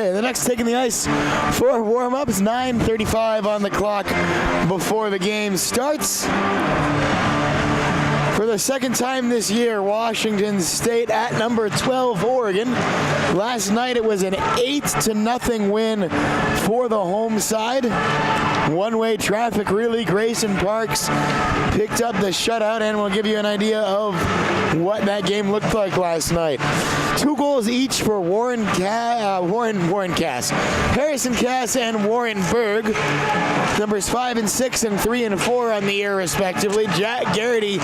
The Ducks taking the ice for warm-ups. 9:35 on the clock before the game starts. For the second time this year, Washington State at number 12, Oregon. Last night it was an 8-0 win for the home side. One-way traffic, really. Grayson Parks picked up the shutout, and we'll give you an idea of what that game looked like last night. 2 goals each for Harrison Cass and Warren Berg. Numbers 5 and 6 and 3 and 4 on the year, respectively. Jack Garrity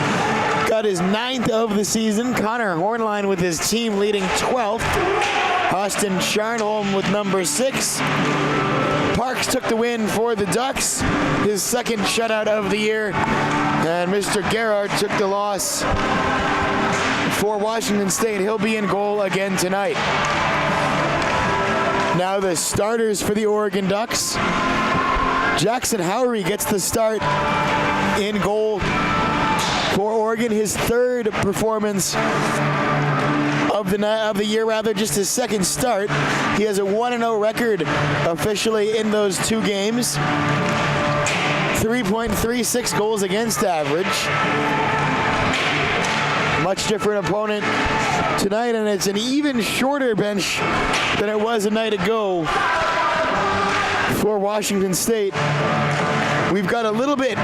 got his 9th of the season. Connor Hornline with his team leading 12th. Austin Charnholm with number 6. Parks took the win for the Ducks, his 2nd shutout of the year. And Mr. Gerard took the loss for Washington State. He'll be in goal again tonight. Now the starters for the Oregon Ducks. Jackson Howery gets the start in goal for Oregon, his 3rd performance of the year, just his 2nd start. He has a 1-0 record officially in those 2 games. 3.36 goals against average. Much different opponent tonight, and it's an even shorter bench than it was a night ago for Washington State. We've got a little bit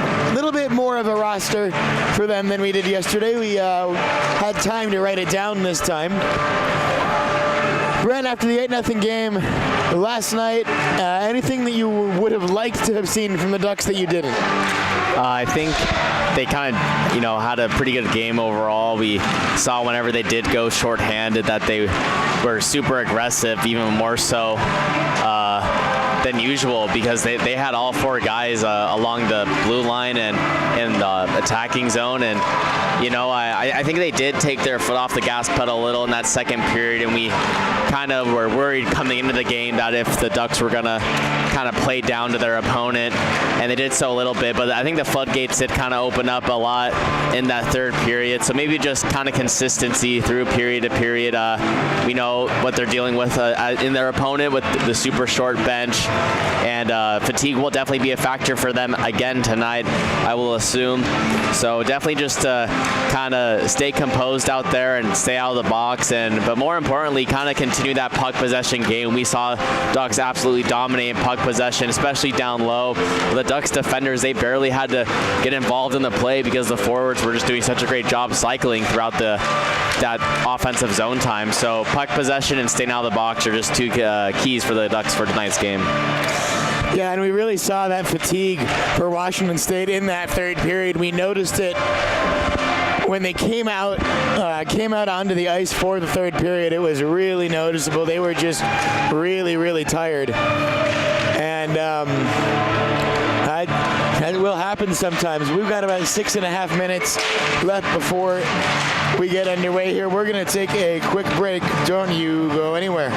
more of a roster for them than we did yesterday. We had time to write it down this time. Brent, after the 8-0 game last night, anything that you would have liked to have seen from the Ducks that you didn't? I think they kind of, had a pretty good game overall. We saw whenever they did go shorthanded that they were super aggressive, even more so than usual, because they had all 4 guys along the blue line and in the attacking zone. And I think they did take their foot off the gas pedal a little in that 2nd period, and we kind of were worried coming into the game that if the Ducks were going to kind of play down to their opponent, and they did so a little bit, but I think the floodgates did kind of open up a lot in that 3rd period. So maybe just kind of consistency through period to period. We know what they're dealing with in their opponent with the super short bench, and fatigue will definitely be a factor for them again tonight, I will assume. So definitely just kind of stay composed out there and stay out of the box, but more importantly, kind of continue that puck possession game. We saw Ducks absolutely dominate puck possession, especially down low. The Ducks defenders, they barely had to get involved in the play because the forwards were just doing such a great job cycling throughout that offensive zone time. So puck possession and staying out of the box are just 2 keys for the Ducks for tonight's game. Yeah, and we really saw that fatigue for Washington State in that 3rd period. We noticed it when they came out onto the ice for the 3rd period. It was really noticeable. They were just really, really tired. And that will happen sometimes. We've got about 6.5 minutes left before we get underway here. We're going to take a quick break. Don't you go anywhere.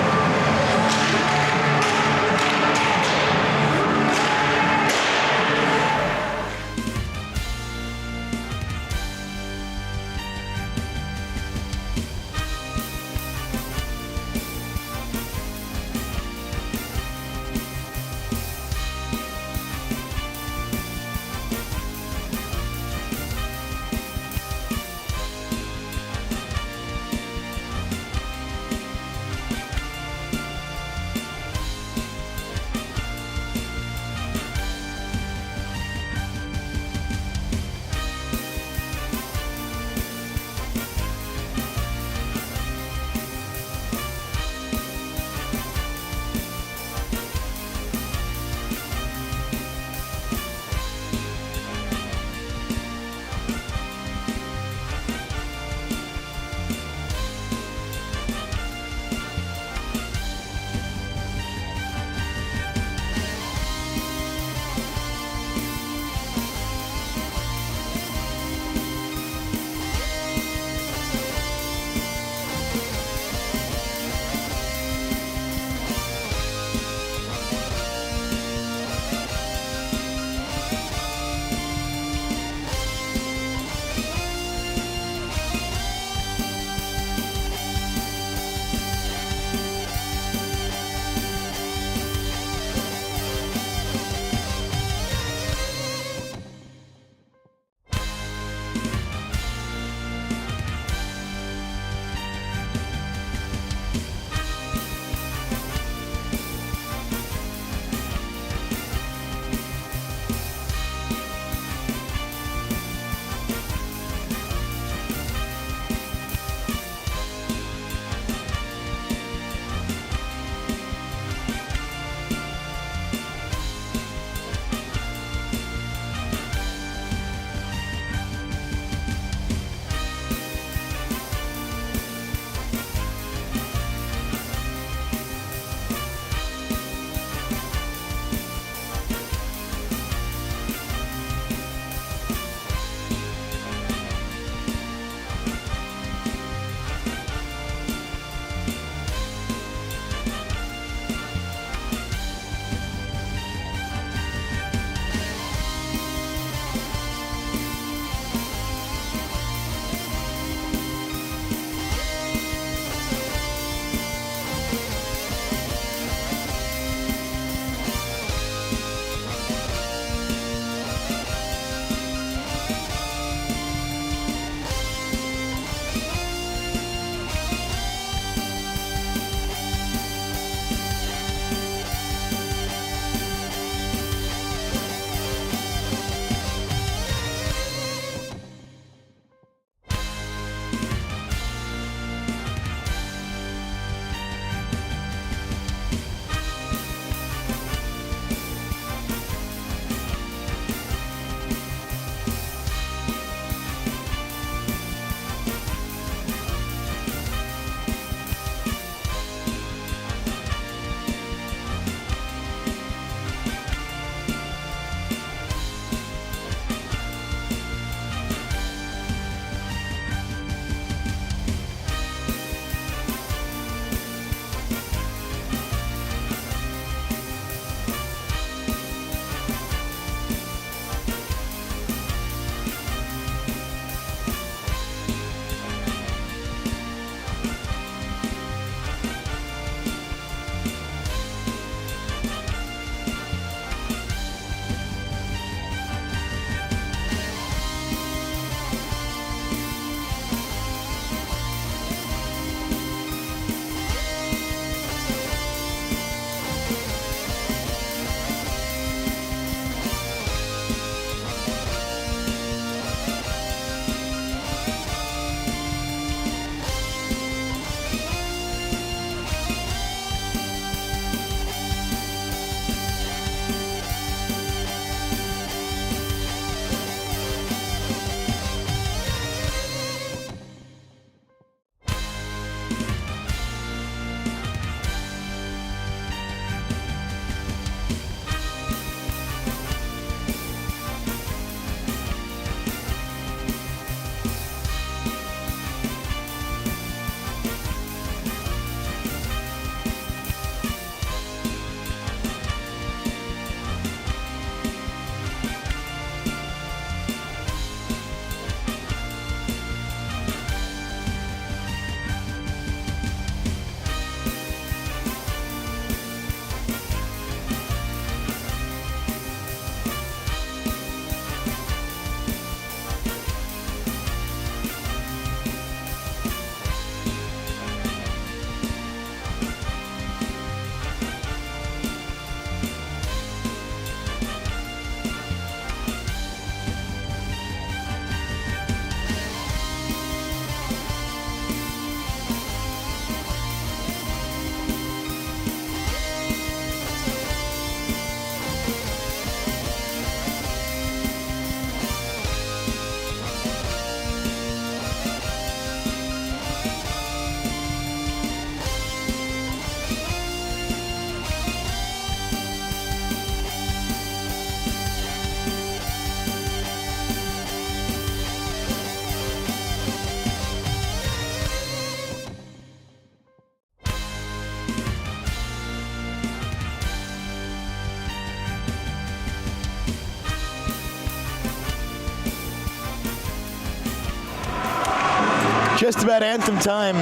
just about anthem time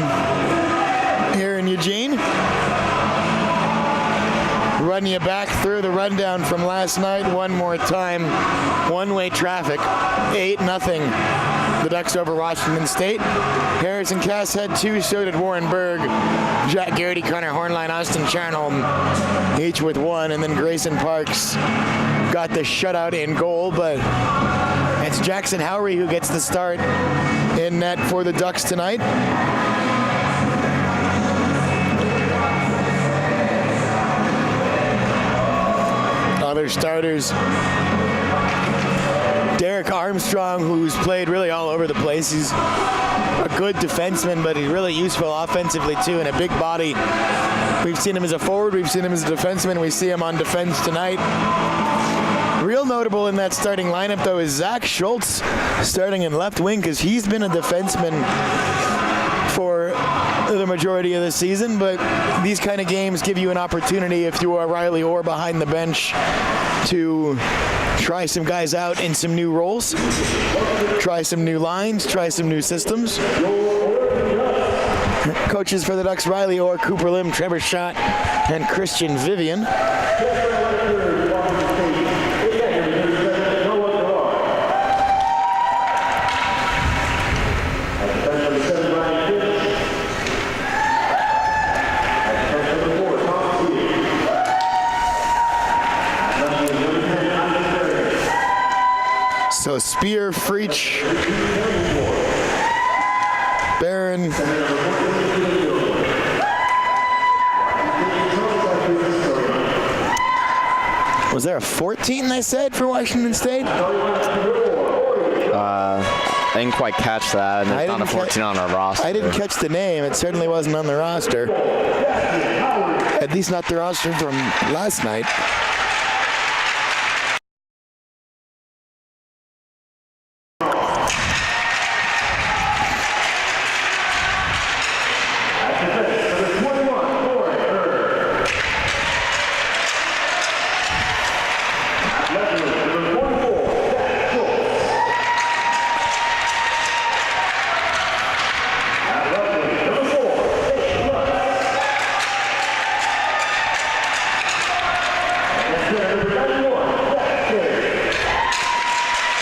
here in Eugene. Run you back through the rundown from last night one more time. One-way traffic, 8-0. The Ducks over Washington State. Harrison Cass had 2, so did Warren Berg. Jack Garrity, Connor Hornline, Austin Charnholm, each with 1, and then Grayson Parks got the shutout in goal, but it's Jackson Howry who gets the start in net for the Ducks tonight. Other starters, Derek Armstrong, who's played really all over the place. He's a good defenseman, but he's really useful offensively too, and a big body. We've seen him as a forward, we've seen him as a defenseman, we see him on defense tonight. Real notable in that starting lineup, though, is Zach Schultz starting in left wing, because he's been a defenseman for the majority of the season, but these kind of games give you an opportunity, if you are Riley Orr behind the bench, to try some guys out in some new roles, try some new lines, try some new systems. Coaches for the Ducks: Riley Orr, Cooper Lim, Trevor Schott, and Christian Vivian. So Spear, Freach, Barron, was there a 14 they said for Washington State? I didn't quite catch that. There's not a 14 on our roster. I didn't catch the name. It certainly wasn't on the roster. At least not the roster from last night.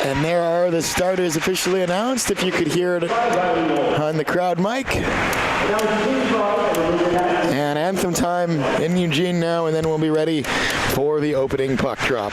And there are the starters officially announced, if you could hear it on the crowd mic. And anthem time in Eugene now, and then we'll be ready for the opening puck drop.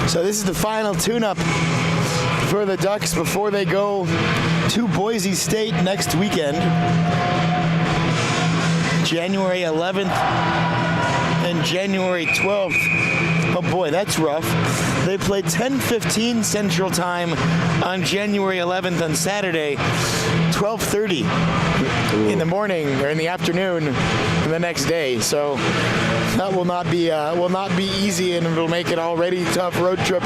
So this is the final tune-up for the Ducks before they go to Boise State next weekend, January 11th and January 12th. Oh boy, that's rough. They played 10:15 Central Time on January 11th on Saturday, 12:30 in the morning or in the afternoon the next day. So that will not be easy, and it'll make it already tough road trip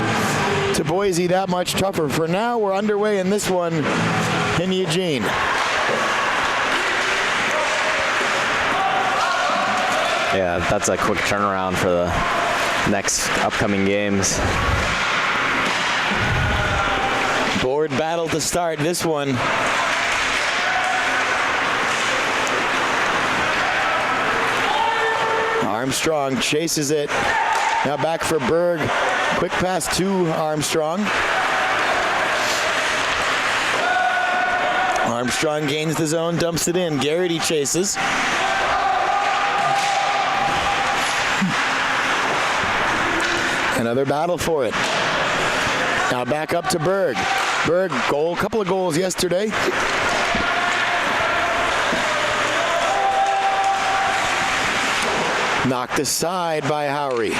to Boise that much tougher. For now, we're underway in this one in Eugene. Yeah, that's a quick turnaround for the next upcoming games. Board battle to start this one. Armstrong chases it. Now back for Berg. Quick pass to Armstrong. Armstrong gains the zone, dumps it in. Garrity chases. Another battle for it. Now back up to Berg. Berg, couple of goals yesterday. Knocked aside by Howry.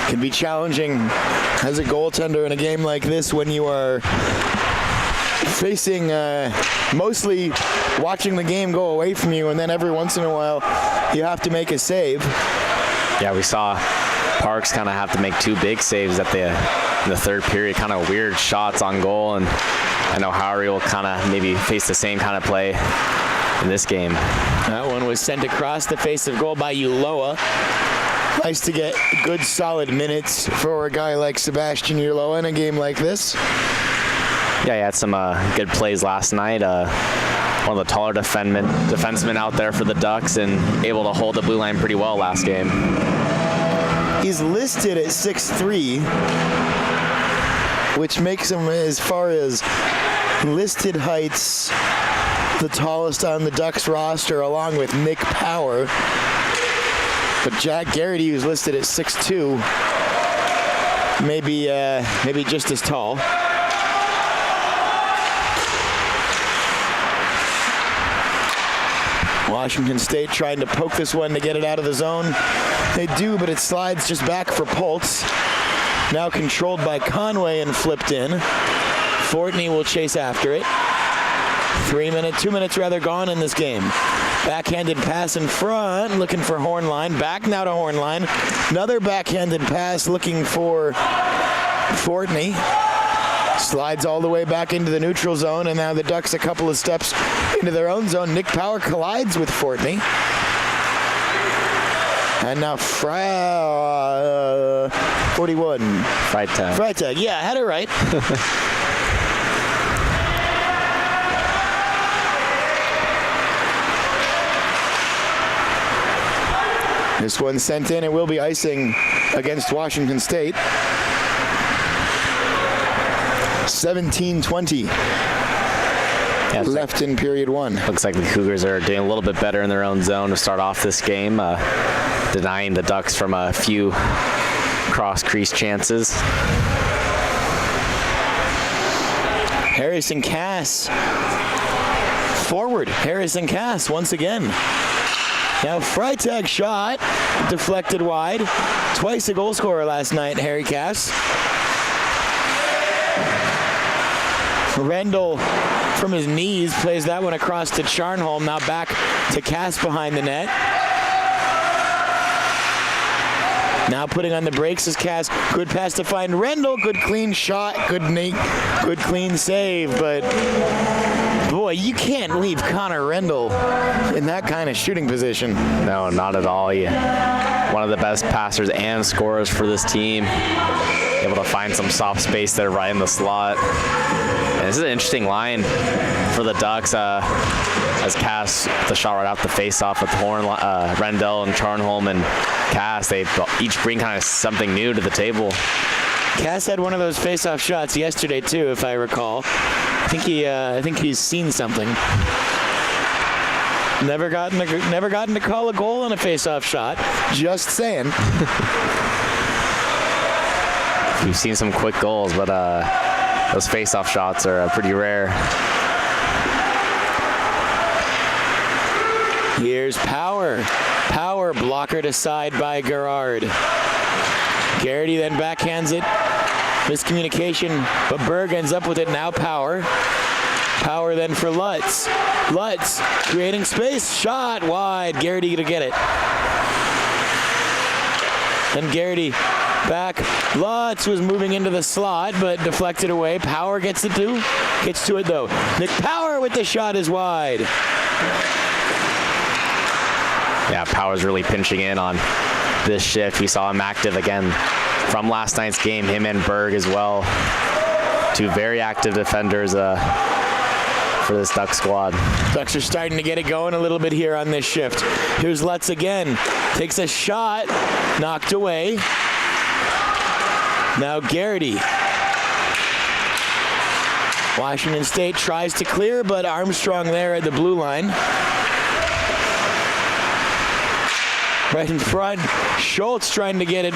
Can be challenging as a goaltender in a game like this when you are facing, mostly watching the game go away from you, and then every once in a while you have to make a save. Yeah, we saw Parks kind of have to make two big saves in the third period, kind of weird shots on goal, and I know Howry will kind of maybe face the same kind of play in this game. That one was sent across the face of goal by Uloa. Nice to get good solid minutes for a guy like Sebastian Uloa in a game like this. Yeah, he had some good plays last night. One of the taller defensemen out there for the Ducks, and able to hold the blue line pretty well last game. He's listed at 6'3", which makes him, as far as listed heights, the tallest on the Ducks roster, along with Nick Power. But Jack Garrity, who's listed at 6'2", maybe just as tall. Washington State trying to poke this one to get it out of the zone. They do, but it slides just back for Poltz. Now controlled by Conway and flipped in. Fortney will chase after it. 2 minutes rather gone in this game. Backhanded pass in front, looking for Hornline. Back now to Hornline. Another backhanded pass looking for Fortney. Slides all the way back into the neutral zone, and now the Ducks a couple of steps into their own zone. Nick Power collides with Fortney. And now 41. Freitag. Yeah, I had it right. This one sent in. It will be icing against Washington State. 17:20 left in period one. Looks like the Cougars are doing a little bit better in their own zone to start off this game, denying the Ducks from a few cross-crease chances. Harrison Cass forward. Harrison Cass once again. Now Freitag shot, deflected wide. Twice a goal scorer last night, Harry Cass. Rendell from his knees plays that one across to Charnholm. Now back to Cass behind the net. Now putting on the brakes is Cass. Good pass to find Rendell. Good clean shot. Good clean save. But boy, you can't leave Connor Rendell in that kind of shooting position. No, not at all. One of the best passers and scorers for this team. Able to find some soft space there right in the slot. And this is an interesting line for the Ducks as Cass, the shot right off the face-off with Rendell and Charnholm and Cass. They each bring kind of something new to the table. Cass had one of those face-off shots yesterday too, if I recall. I think he's seen something. Never gotten to call a goal on a face-off shot. Just saying. We've seen some quick goals, but those face-off shots are pretty rare. Here's Power. Power blocker to side by Gerard. Garrity then backhands it. Miscommunication, but Berg ends up with it. Now Power. Power then for Lutz. Lutz creating space. Shot wide. Garrity to get it. Then Garrity back. Lutz was moving into the slot, but deflected away. Power gets to it though. Nick Power with the shot is wide. Yeah, Power's really pinching in on this shift. We saw him active again from last night's game, him and Berg as well. Two very active defenders for this Duck squad. Ducks are starting to get it going a little bit here on this shift. Here's Lutz again. Takes a shot, knocked away. Now Garrity. Washington State tries to clear, but Armstrong there at the blue line. Right in front, Schultz trying to get it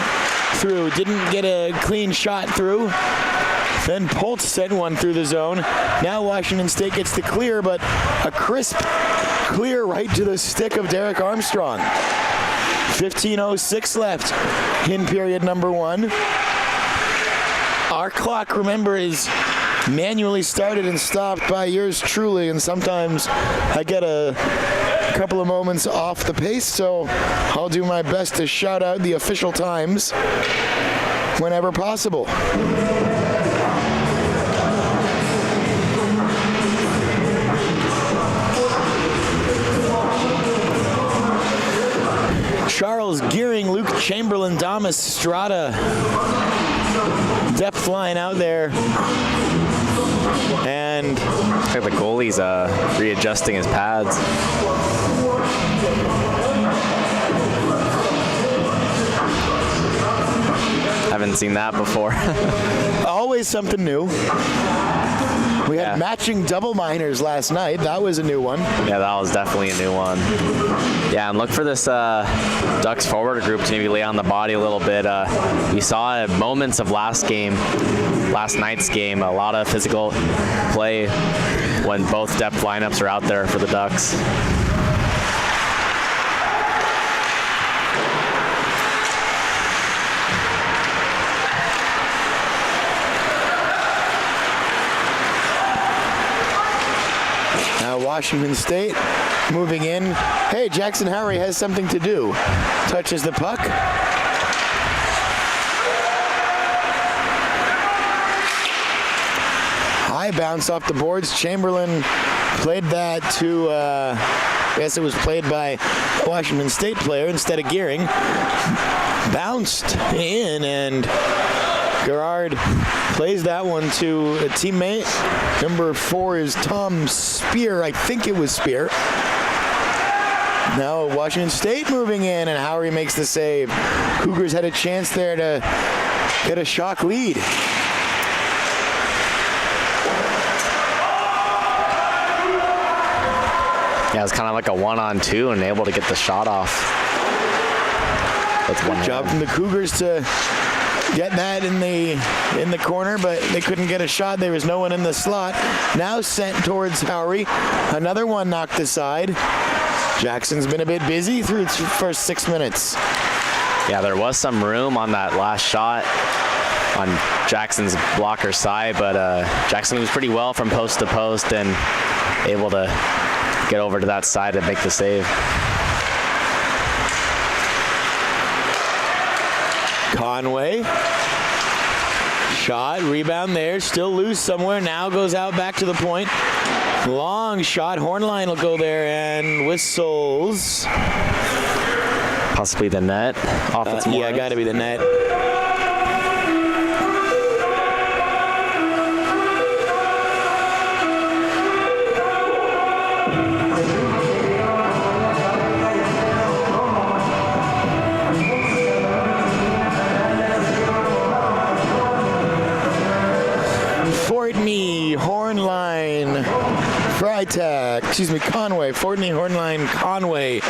through. Didn't get a clean shot through. Then Poltz sent one through the zone. Now Washington State gets the clear, but a crisp clear right to the stick of Derek Armstrong. 15:06 left in period number 1. Our clock, remember, is manually started and stopped by yours truly, and sometimes I get a couple of moments off the pace, so I'll do my best to shout out the official times whenever possible. Charles Gearing, Luke Chamberlain, Damas Strata. Depth line out there. And I think the goalie's readjusting his pads. Haven't seen that before. Always something new. We had matching double minors last night. That was a new one. Yeah, that was definitely a new one. Yeah, and look for this Ducks forward group to maybe lay on the body a little bit. We saw moments of last night's game, a lot of physical play when both depth lineups are out there for the Ducks. Washington State moving in. Hey, Jackson Howery has something to do. Touches the puck. High bounce off the boards. Chamberlain played that to, I guess it was played by a Washington State player instead of Gearing. Bounced in, and Gerard plays that one to a teammate. Number 4 is Tom Spear. I think it was Spear. Now Washington State moving in, and Howery makes the save. Cougars had a chance there to get a shock lead. Yeah, it's kind of like a 1-on-2 and able to get the shot off. That's one job from the Cougars to get that in the corner, but they couldn't get a shot. There was no one in the slot. Now sent towards Howery. Another one knocked aside. Jackson's been a bit busy through its first 6 minutes. Yeah, there was some room on that last shot on Jackson's blocker side, but Jackson was pretty well from post to post and able to get over to that side and make the save. Conway. Shot, rebound there, still loose somewhere. Now goes out back to the point. Long shot, Hornline will go there and whistles. Possibly the net. Yeah, got to be the net. Fortney, Hornline, Freitag, Conway, Fortney, Hornline, Conway.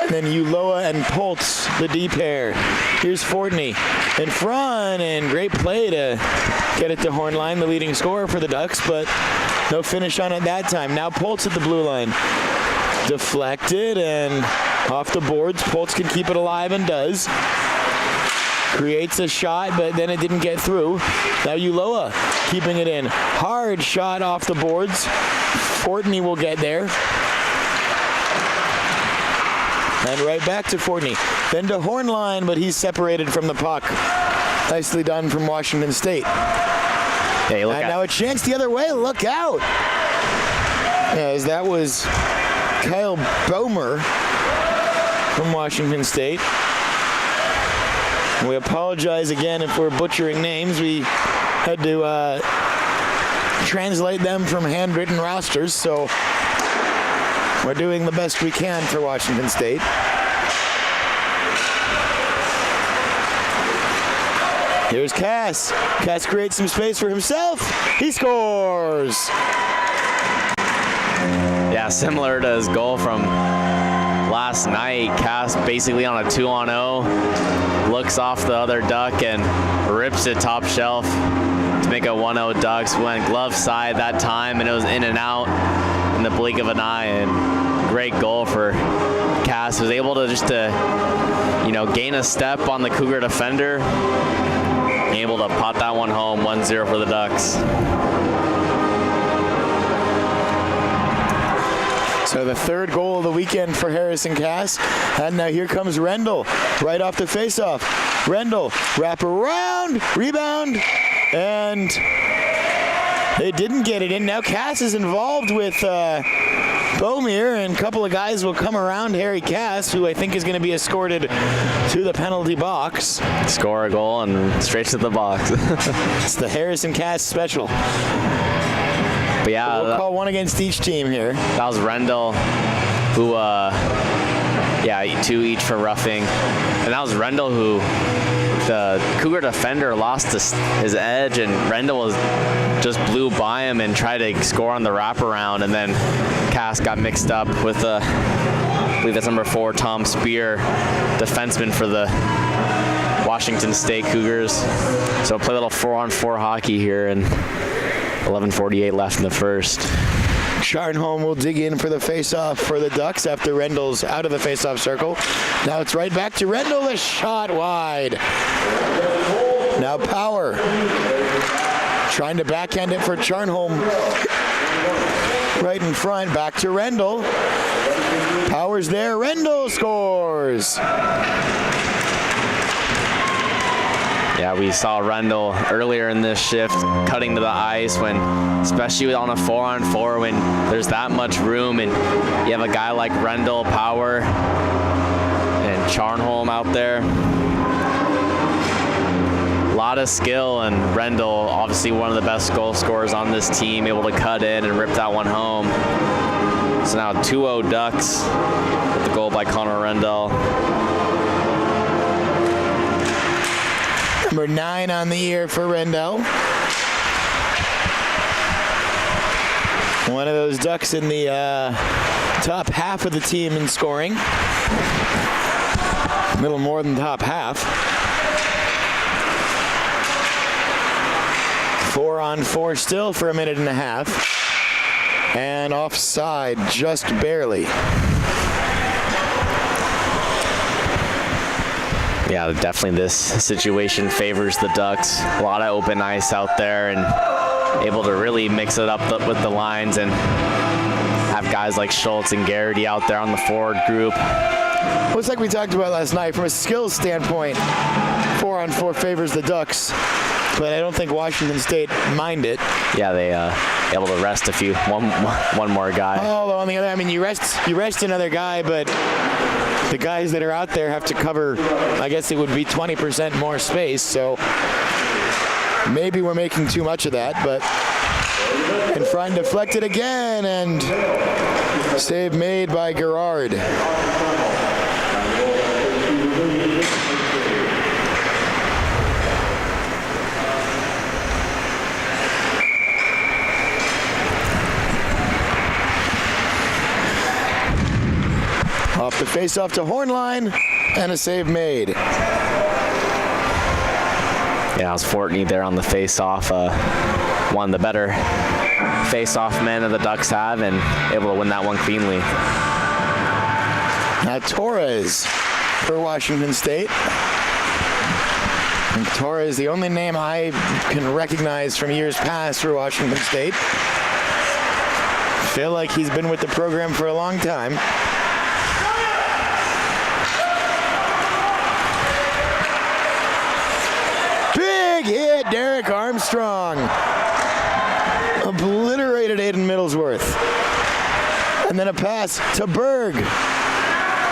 And then Uloa and Poltz, the D pair. Here's Fortney in front, and great play to get it to Hornline, the leading scorer for the Ducks, but no finish on it that time. Now Poltz at the blue line. Deflected, and Off the boards, Poltz can keep it alive and does. Creates a shot, but then it didn't get through. Now Ulloa keeping it in. Hard shot off the boards. Fortney will get there. And right back to Fortney. Then to Hornline, but he's separated from the puck. Nicely done from Washington State. Hey, look and now a chance the other way. Look out. As that was Kyle Bomer from Washington State. We apologize again if we're butchering names. We had to translate them from handwritten rosters, so we're doing the best we can for Washington State. Here's Cass. Cass creates some space for himself. He scores. Yeah, similar to his goal from last night. Cass basically on a 2-on-0, looks off the other duck and rips it top shelf to make a 1-0 Ducks. Went glove side that time, and it was in and out in the blink of an eye. And great goal for Cass. Was able to just gain a step on the Cougar defender. Able to pot that one home, 1-0 for the Ducks. So the third goal of the weekend for Harrison Cass. And now here comes Rendell right off the faceoff. Rendell, wrap around, rebound, and they didn't get it in. Now Cass is involved with Bomir, and a couple of guys will come around Harry Cass, who I think is going to be escorted to the penalty box. Score a goal and straight to the box. It's the Harrison Cass special. But yeah, we'll call one against each team here. That was Rendell, who, 2 each for roughing. And that was Rendell who, the Cougar defender lost his edge, and Rendell just blew by him and tried to score on the wraparound, and then Cass got mixed up with I believe that's number 4, Tom Spear, defenseman for the Washington State Cougars. So play a little 4-on-4 hockey here, and 11:48 left in the first. Charnholm will dig in for the face-off for the Ducks after Rendell's out of the face-off circle. Now it's right back to Rendell. The shot wide. Now Power trying to backhand it for Charnholm. Right in front. Back to Rendell. Power's there. Rendell scores. Yeah, we saw Rendell earlier in this shift cutting to the ice, when, especially on a 4-on-4, when there's that much room and you have a guy like Rendell, Power, and Charnholm out there. A lot of skill, and Rendell, obviously one of the best goal scorers on this team, able to cut in and rip that one home. So now 2-0 Ducks with the goal by Connor Rendell. Number 9 on the year for Rendell. One of those Ducks in the top half of the team in scoring. A little more than top half. 4-on-4 still for a minute and a half. And offside just barely. Yeah, definitely this situation favors the Ducks. A lot of open ice out there, and able to really mix it up with the lines and have guys like Schultz and Garrity out there on the forward group. Well, it's like we talked about last night. From a skills standpoint, 4-on-4 favors the Ducks, but I don't think Washington State mind it. Yeah, they able to rest one more guy. Although on the other, you rest another guy, but the guys that are out there have to cover, I guess it would be 20% more space, so maybe we're making too much of that, but in front, deflected again, and save made by Gerard. Off the face-off to Hornline, and a save made. Yeah, it was Fortney there on the face-off. One of the better face-off men that the Ducks have, and able to win that one cleanly. Torres for Washington State. And Torres, the only name I can recognize from years past for Washington State. Feel like he's been with the program for a long time. Big hit, Derek Armstrong. Obliterated Aiden Middlesworth. And then a pass to Berg.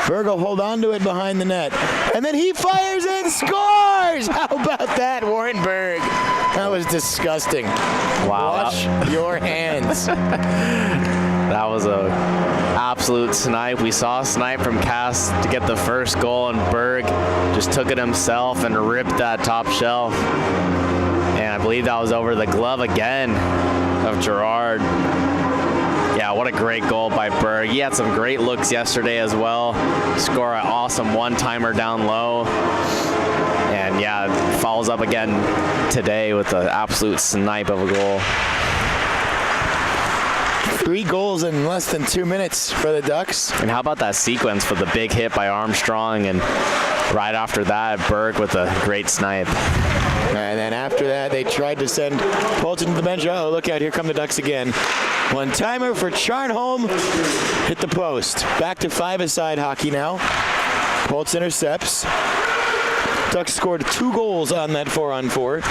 Berg will hold on to it behind the net. And then he fires and scores! How about that, Warren Berg? That was disgusting. Wow. Wash your hands. That was a absolute snipe. We saw a snipe from Cass to get the first goal, and Berg just took it himself and ripped that top shelf. And I believe that was over the glove again of Gerard. Yeah, what a great goal by Berg. He had some great looks yesterday as well. Score an awesome one-timer down low. And yeah, follows up again today with an absolute snipe of a goal. 3 goals in less than 2 minutes for the Ducks. And how about that sequence for the big hit by Armstrong, and right after that, Berg with a great snipe. And then after that, they tried to send Polton to the bench. Oh, look out, here come the Ducks again. One-timer for Charnholm. Hit the post. Back to 5-a-side hockey now. Poltz intercepts. Ducks scored 2 goals on that 4-on-4.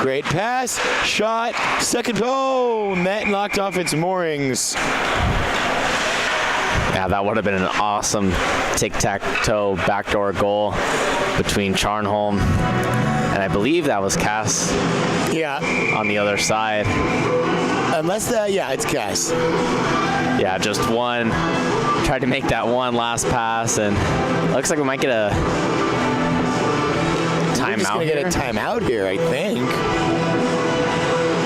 Great pass, shot, second, oh, net knocked off its moorings. Yeah, that would have been an awesome tic-tac-toe backdoor goal between Charnholm and I believe that was Cass. Yeah. On the other side. Unless that, yeah, it's Cass. Yeah, just one. Tried to make that one last pass, and looks like we might get a timeout. We're just gonna get a timeout here, I think.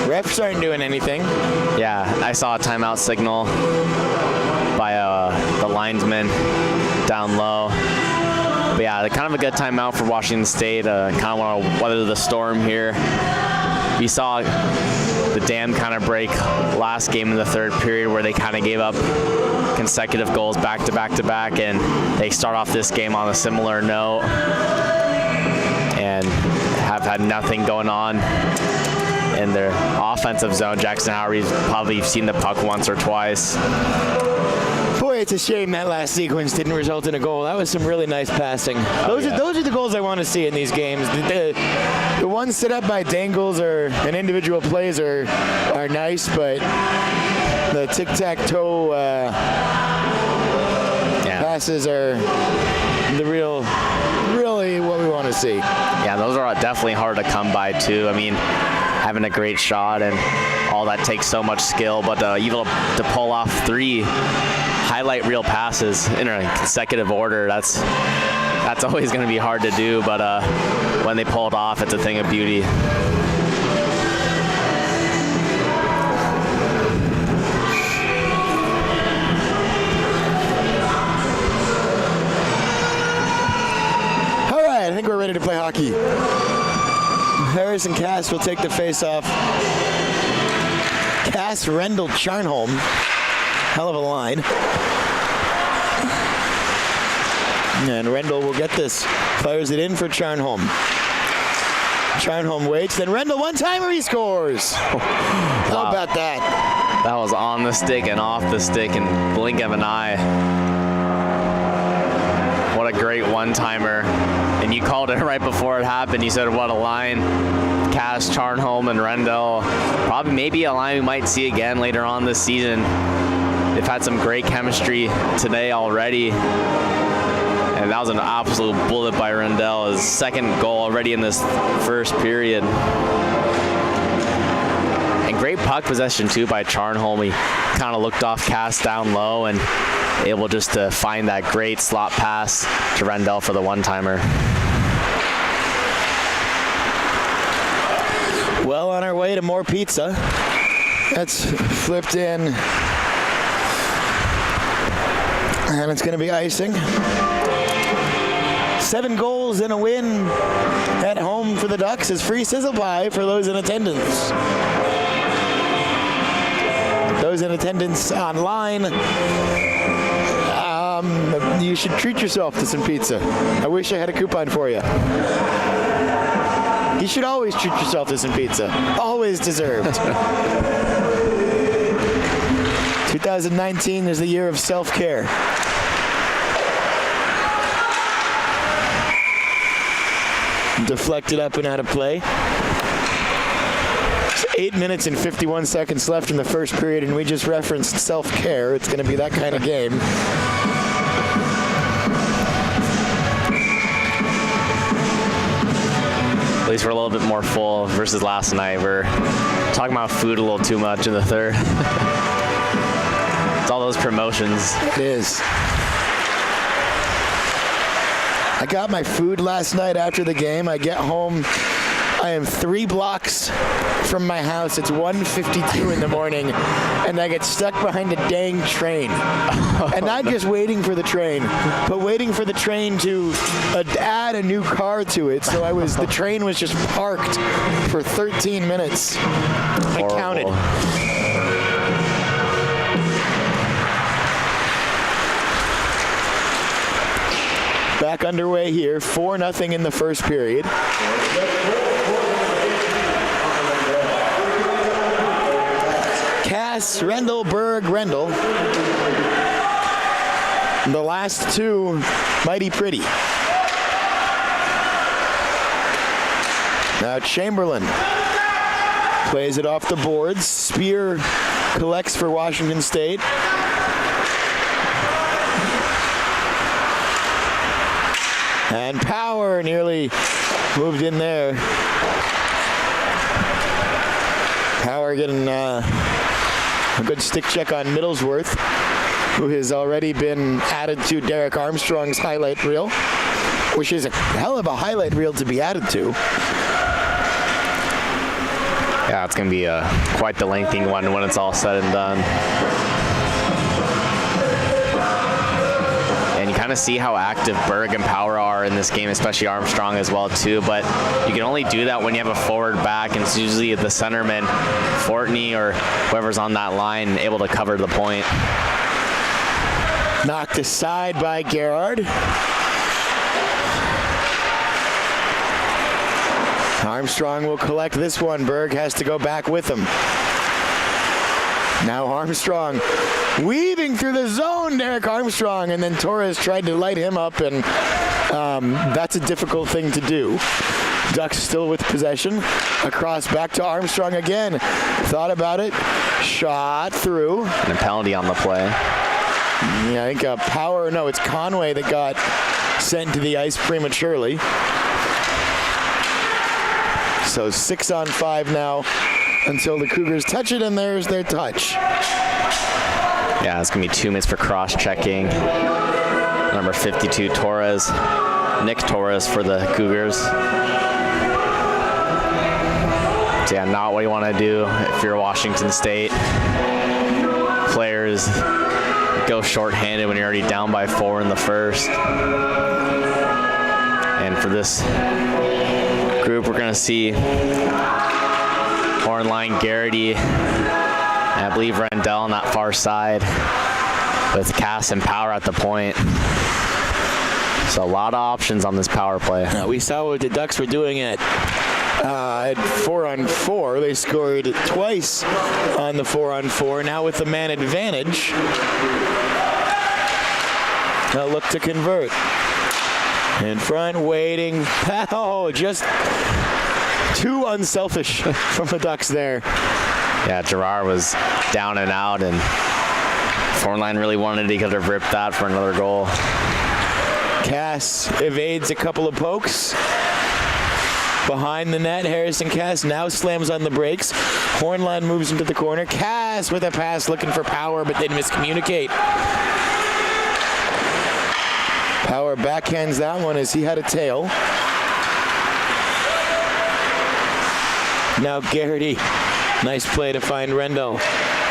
Refs aren't doing anything. Yeah, I saw a timeout signal by the linesman down low. But yeah, kind of a good timeout for Washington State. Kind of want to weather the storm here. We saw the dam kind of break last game in the third period where they kind of gave up consecutive goals back to back to back, and they start off this game on a similar note and have had nothing going on in their offensive zone. Jackson Howery's probably seen the puck once or twice. Boy, it's a shame that last sequence didn't result in a goal. That was some really nice passing. Those are the goals I want to see in these games. The ones set up by Dangles and individual plays are nice, but the tic-tac-toe passes are really what we want to see. Yeah, those are definitely hard to come by too. I mean, having a great shot and all that takes so much skill, but even to pull off 3 highlight reel passes in a consecutive order, that's always going to be hard to do, but when they pull it off, it's a thing of beauty. All right, I think we're ready to play hockey. Harrison Cass will take the face-off. Cass, Rendell, Charnholm. Hell of a line. And Rendell will get this. Fires it in for Charnholm. Charnholm waits. Then Rendell, one-timer, he scores. Wow. How about that? That was on the stick and off the stick in blink of an eye. What a great one-timer. And you called it right before it happened. You said, what a line. Cass, Charnholm, and Rendell. Probably maybe a line we might see again later on this season. They've had some great chemistry today already. And that was an absolute bullet by Rendell. His second goal already in this first period. And great puck possession too by Charnholm. He kind of looked off Cass down low and able just to find that great slot pass to Rendell for the one-timer. Well, on our way to more pizza. That's flipped in. And it's going to be icing. 7 goals and a win at home for the Ducks is free sizzle pie for those in attendance. Those in attendance online, you should treat yourself to some pizza. I wish I had a coupon for you. You should always treat yourself to some pizza. Always deserved. 2019 is the year of self-care. Deflected up and out of play. It's 8 minutes and 51 seconds left in the first period, and we just referenced self-care. It's going to be that kind of game. At least we're a little bit more full versus last night. We're talking about food a little too much in the third. It's all those promotions. It is. I got my food last night after the game. I get home. I am 3 blocks from my house. It's 1:52 in the morning, and I get stuck behind a dang train. And not just waiting for the train, but waiting for the train to add a new car to it. So the train was just parked for 13 minutes. I counted. Back underway here, 4-0 in the first period. Cass, Rendell, Berg, Rendell. The last two, mighty pretty. Now Chamberlain plays it off the boards. Spear collects for Washington State. And Power nearly moved in there. Power getting a good stick check on Middlesworth, who has already been added to Derek Armstrong's highlight reel, which is a hell of a highlight reel to be added to. Yeah, it's going to be quite the lengthy one when it's all said and done. And you kind of see how active Berg and Power are in this game, especially Armstrong as well too. But you can only do that when you have a forward back, and it's usually the centerman, Fortney or whoever's on that line, able to cover the point. Knocked aside by Gerard. Armstrong will collect this one. Berg has to go back with him. Now Armstrong weaving through the zone, Derek Armstrong, and then Torres tried to light him up, and that's a difficult thing to do. Ducks still with possession. Across back to Armstrong again. Thought about it. Shot through. And a penalty on the play. Yeah, I think it's Conway that got sent to the ice prematurely. So 6-on-5 now until the Cougars touch it, and there's their touch. Yeah, it's going to be 2 minutes for cross-checking. Number 52, Torres. Nick Torres for the Cougars. So yeah, not what you want to do if you're Washington State. Players go shorthanded when you're already down by 4 in the first. And for this group, we're going to see Hornline, Garrity, and I believe Rendell on that far side with Cass and Power at the point. So a lot of options on this power play. We saw what the Ducks were doing at 4-on-4. They scored twice on the 4-on-4. Now with the man advantage, they'll look to convert. In front, waiting. Oh, just too unselfish from the Ducks there. Yeah, Gerard was down and out, and Hornline really wanted he could have ripped that for another goal. Cass evades a couple of pokes. Behind the net, Harrison Cass now slams on the brakes. Hornline moves into the corner. Cass with a pass looking for Power, but they miscommunicate. Power backhands that one as he had a tail. Now Garrity. Nice play to find Rendell.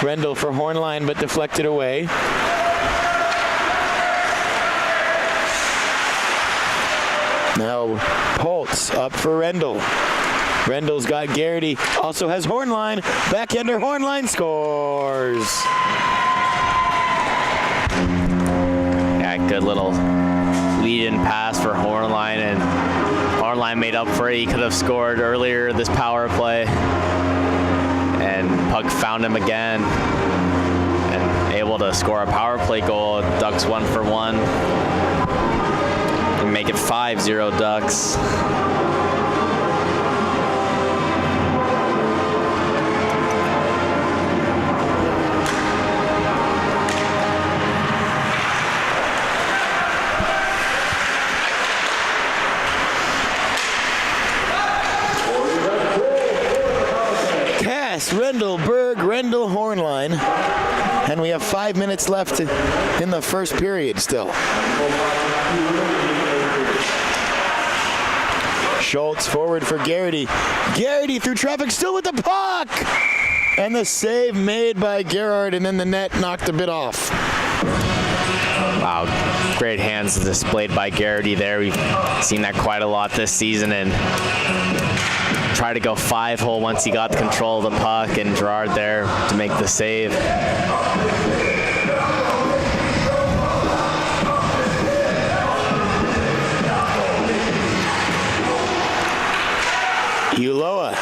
Rendell for Hornline, but deflected away. Now Poltz up for Rendell. Rendell's got Garrity, also has Hornline. Backhander Hornline scores. Yeah, good little lead-in pass for Hornline, and Hornline made up for it. He could have scored earlier this power play, and Puck found him again and able to score a power play goal. Ducks 1 for 1 and make it 5-0 Ducks. Rendell, Berg, Rendell, Hornline. And we have 5 minutes left in the first period still. Schultz forward for Garrity. Garrity through traffic, still with the puck! And the save made by Gerard, and then the net knocked a bit off. Wow, great hands displayed by Garrity there. We've seen that quite a lot this season, and try to go 5-hole once he got control of the puck, and Gerard there to make the save. Ulloa.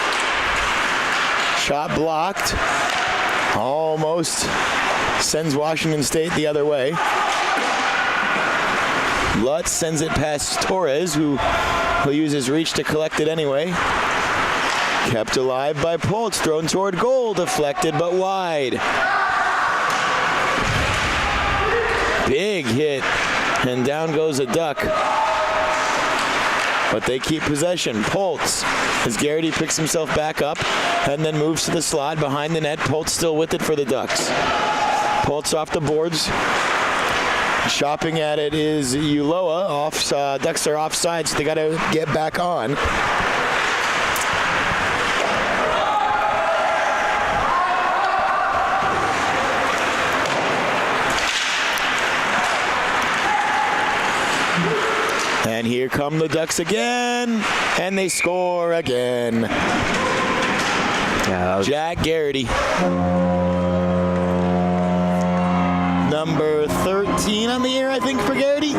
Shot blocked. Almost sends Washington State the other way. Lutz sends it past Torres, who will use his reach to collect it anyway. Kept alive by Poltz, thrown toward goal, deflected but wide. Big hit, and down goes a Duck. But they keep possession. Poltz, as Garrity picks himself back up and then moves to the slot behind the net. Poltz still with it for the Ducks. Poltz off the boards. Shopping at it is Ulloa. Ducks are offside, so they got to get back on. And here come the Ducks again, and they score again. Yeah, Jack Garrity. Number 13 on the year, I think, for Garrity.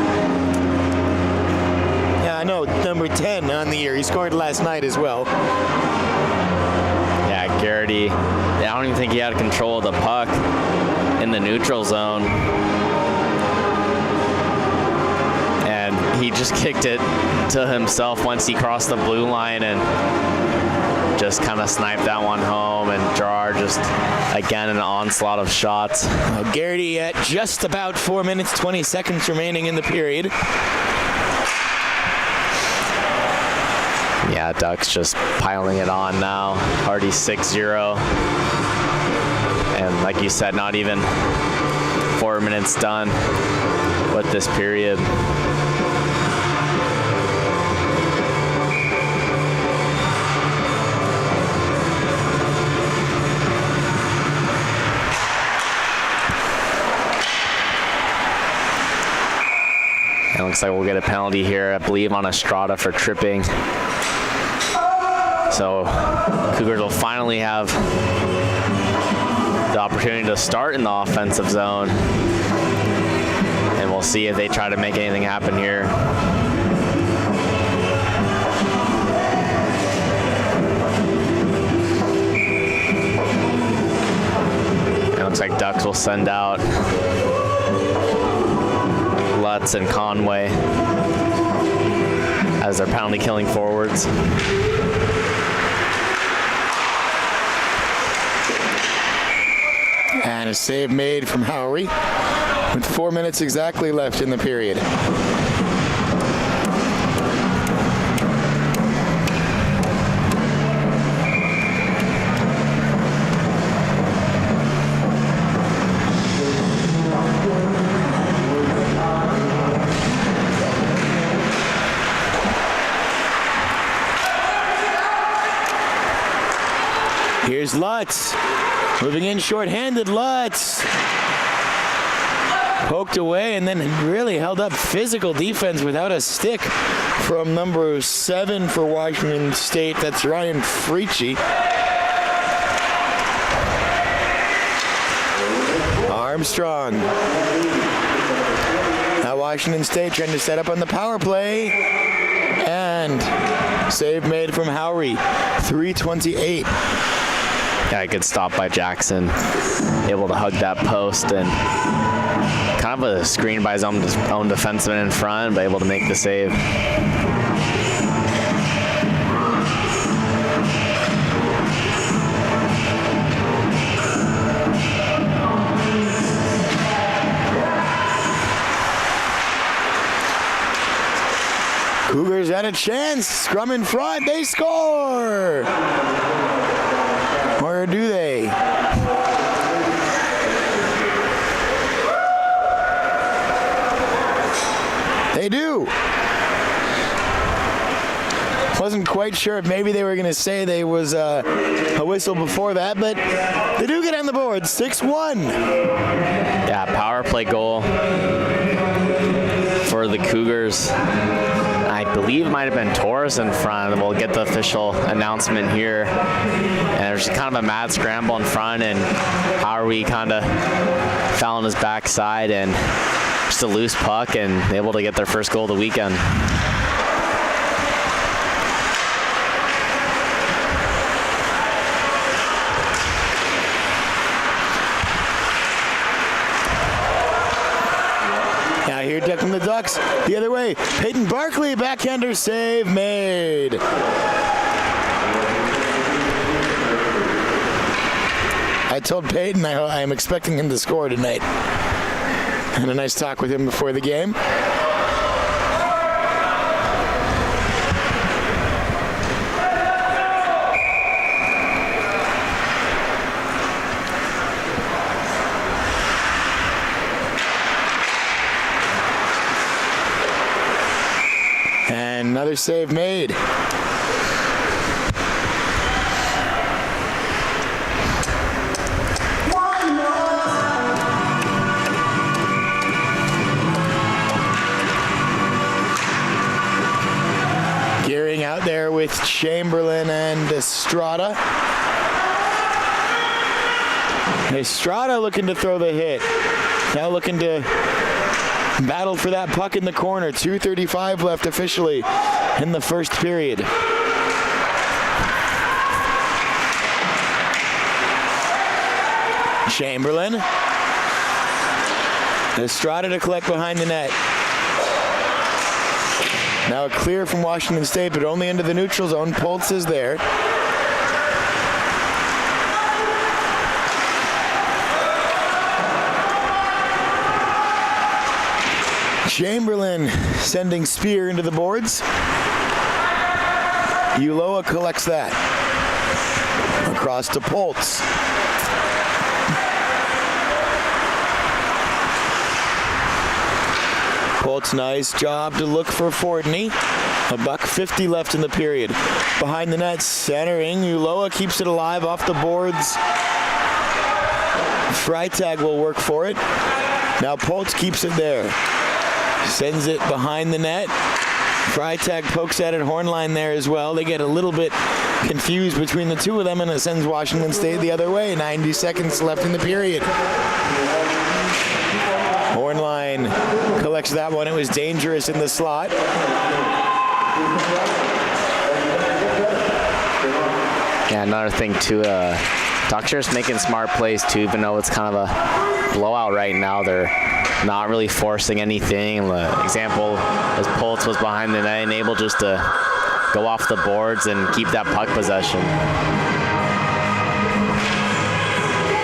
Yeah, no, number 10 on the year. He scored last night as well. Yeah, Garrity, I don't even think he had control of the puck in the neutral zone. He just kicked it to himself once he crossed the blue line and just kind of sniped that one home. And Gerard just, again, an onslaught of shots. Garrity at just about 4 minutes, 20 seconds remaining in the period. Yeah, Ducks just piling it on now. Already 6-0. And like you said, not even 4 minutes done with this period. It looks like we'll get a penalty here, I believe, on Estrada for tripping. So Cougars will finally have the opportunity to start in the offensive zone. And we'll see if they try to make anything happen here. It looks like Ducks will send out Lutz and Conway as their penalty killing forwards. And a save made from Howery with 4 minutes exactly left in the period. Here's Lutz. Moving in short-handed, Lutz. Poked away and then really held up physical defense without a stick from number 7 for Washington State. That's Ryan Frici. Armstrong. Now Washington State trying to set up on the power play. And save made from Howry. 3:28. Yeah, good stop by Jackson. Able to hug that post and kind of a screen by his own defenseman in front, but able to make the save. Cougars had a chance. Scrum in front. They score. Or do they? They do. Wasn't quite sure if maybe they were going to say there was a whistle before that, but they do get on the board. 6-1. Yeah, power play goal for the Cougars. I believe it might have been Torres in front. We'll get the official announcement here. And there's kind of a mad scramble in front, and Howry kind of fell on his backside, and just a loose puck, and able to get their first goal of the weekend. Here from the Ducks, the other way. Peyton Barkley, backhander save made. I told Peyton I am expecting him to score tonight. Had a nice talk with him before the game. Another save made. Gearing out there with Chamberlain and Estrada. Estrada looking to throw the hit. Now looking to battle for that puck in the corner. 2:35 left officially in the first period. Chamberlain. Estrada to collect behind the net. Now a clear from Washington State, but only into the neutral zone. Poltz is there. Chamberlain sending Spear into the boards. Uloa collects that. Across to Poltz. Poltz, nice job to look for Fortney. $1:50 left in the period. Behind the net, centering. Uloa keeps it alive off the boards. Freitag will work for it. Now Poltz keeps it there. Sends it behind the net. Freitag pokes at it, Hornline there as well. They get a little bit confused between the two of them, and it sends Washington State the other way. 90 seconds left in the period. Hornline collects that one. It was dangerous in the slot. Yeah, another thing too, Ducks making smart plays too, even though it's kind of a blowout right now. They're not really forcing anything. The example is Poltz was behind the net and able just to go off the boards and keep that puck possession.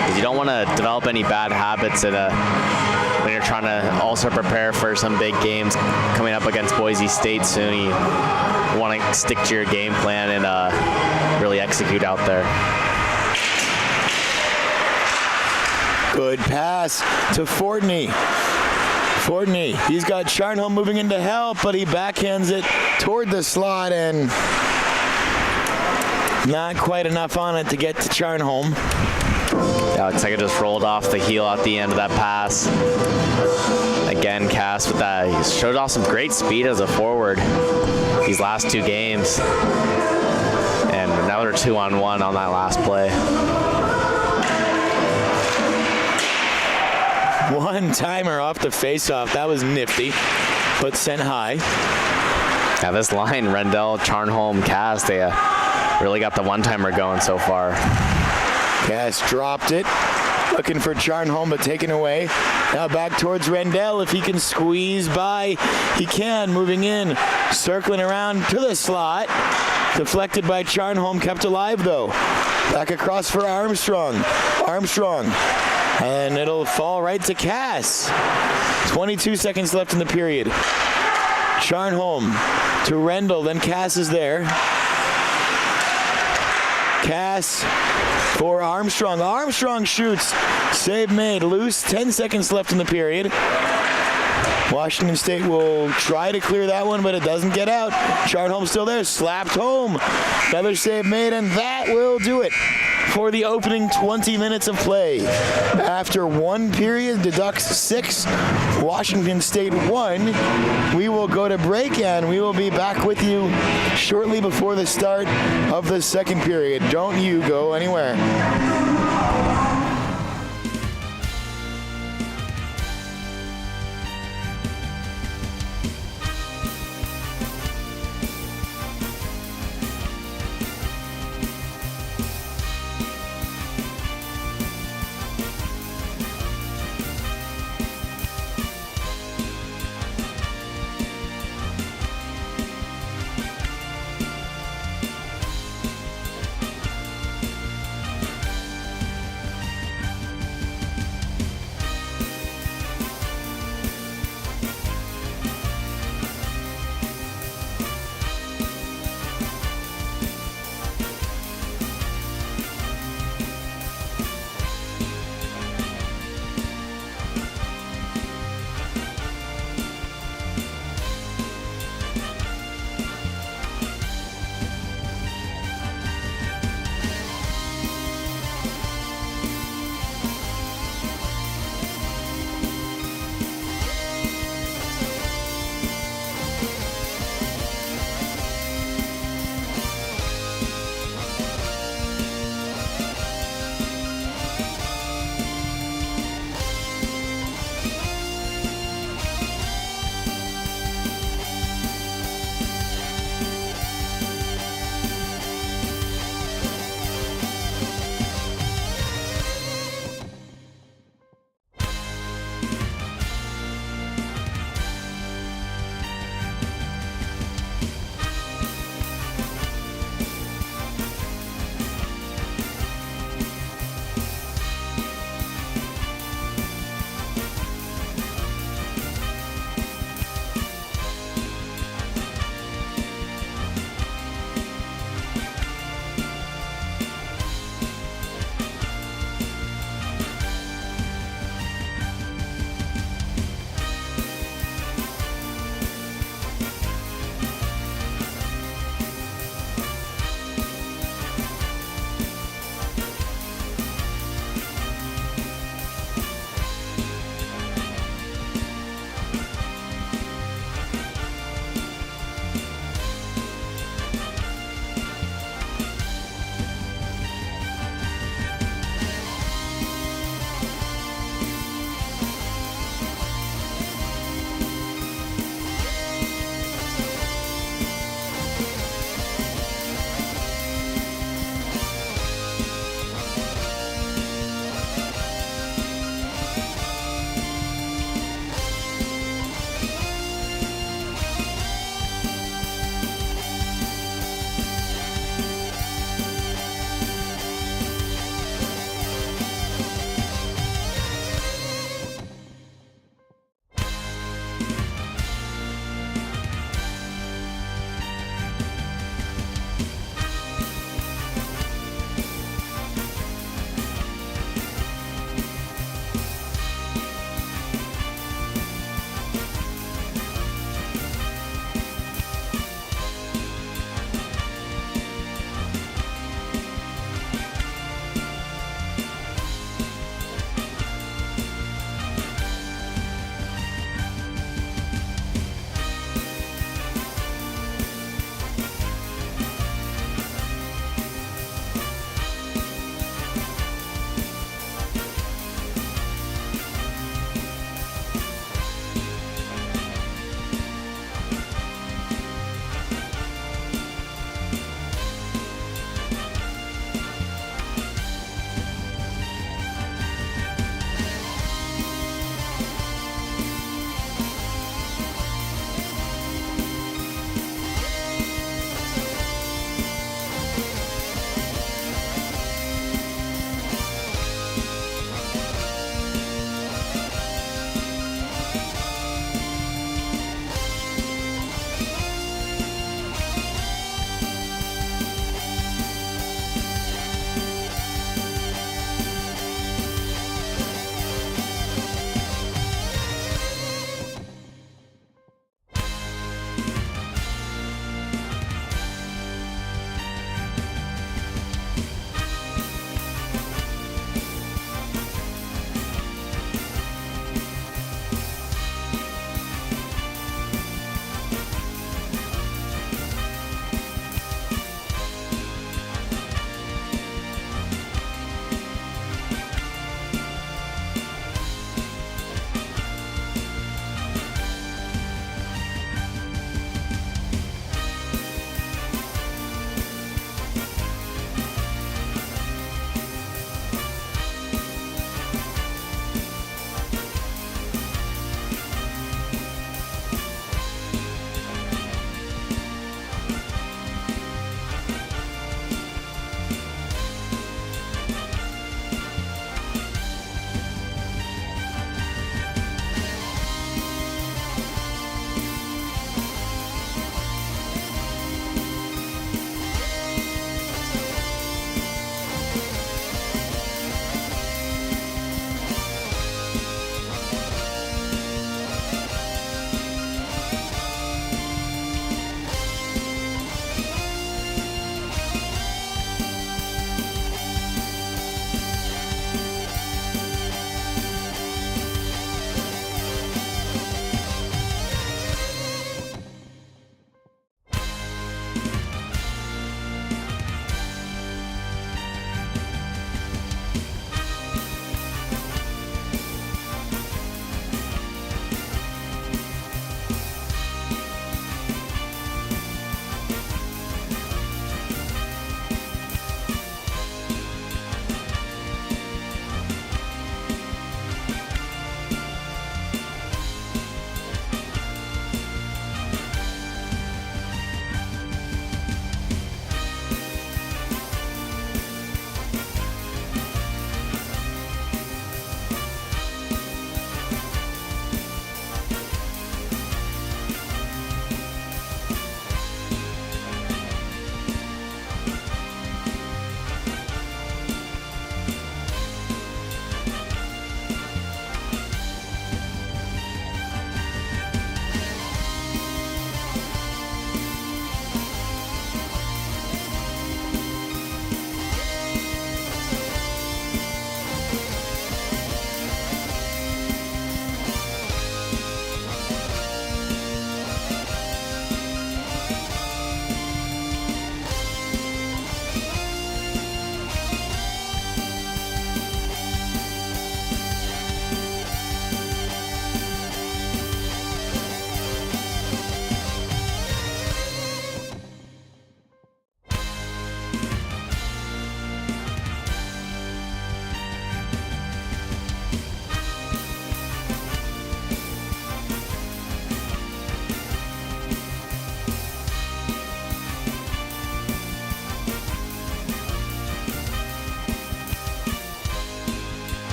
Because you don't want to develop any bad habits when you're trying to also prepare for some big games coming up against Boise State soon. You want to stick to your game plan and really execute out there. Good pass to Fortney. Fortney, he's got Charnholm moving in to help, but he backhands it toward the slot, and Not quite enough on it to get to Charnholm. Yeah, looks like it just rolled off the heel at the end of that pass. Again, Cass with that. He showed off some great speed as a forward these last 2 games. And another 2-on-1 on that last play. One timer off the faceoff. That was nifty, but sent high. Yeah, this line, Rendell, Charnholm, Cass, they really got the one-timer going so far. Cass dropped it. Looking for Charnholm, but taken away. Now back towards Rendell. If he can squeeze by, he can. Moving in, circling around to the slot. Deflected by Charnholm, kept alive though. Back across for Armstrong. Armstrong. And it'll fall right to Cass. 22 seconds left in the period. Charnholm to Rendell, then Cass is there. Cass for Armstrong. Armstrong shoots. Save made. Loose. 10 seconds left in the period. Washington State will try to clear that one, but it doesn't get out. Charnholm still there. Slapped home. Another save made, and that will do it for the opening 20 minutes of play. After one period, the Ducks 6, Washington State 1. We will go to break, and we will be back with you shortly before the start of the second period. Don't you go anywhere.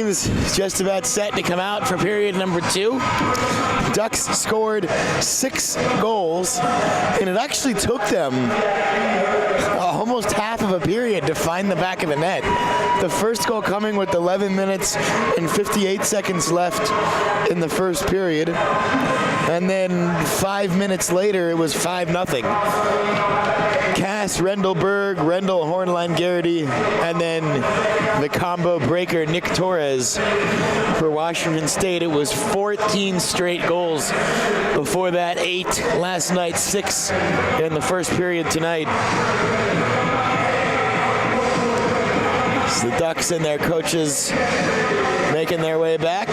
was just about set to come out for period number 2. Ducks scored 6 goals, and it actually took them almost half of a period to find the back of the net. The first goal coming with 11 minutes and 58 seconds left in the first period. And then 5 minutes later, it was 5-0. Cass, Rendell, Berg, Rendell, Hornline, Garrity, and then the combo breaker, Nick Torres. For Washington State, it was 14 straight goals. Before that, 8 last night, 6 in the first period tonight. So the Ducks and their coaches making their way back.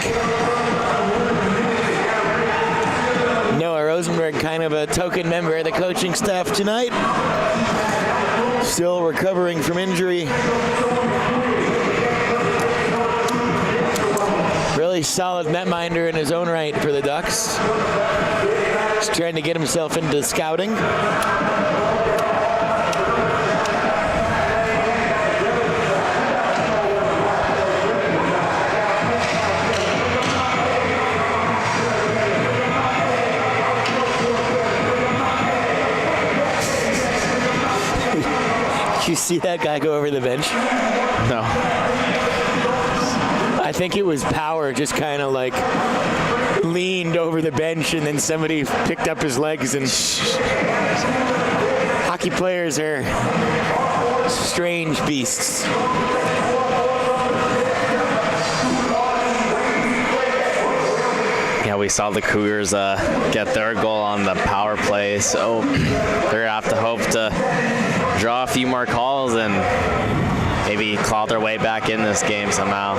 Noah Rosenberg, kind of a token member of the coaching staff tonight. Still recovering from injury. Really solid netminder in his own right for the Ducks. He's trying to get himself into scouting. Did you see that guy go over the bench? No. I think it was Power just kind of like leaned over the bench and then somebody picked up his legs. And hockey players are strange beasts. Yeah, we saw the Cougars get their goal on the power play, so they're going to have to hope to draw a few more calls and maybe claw their way back in this game somehow.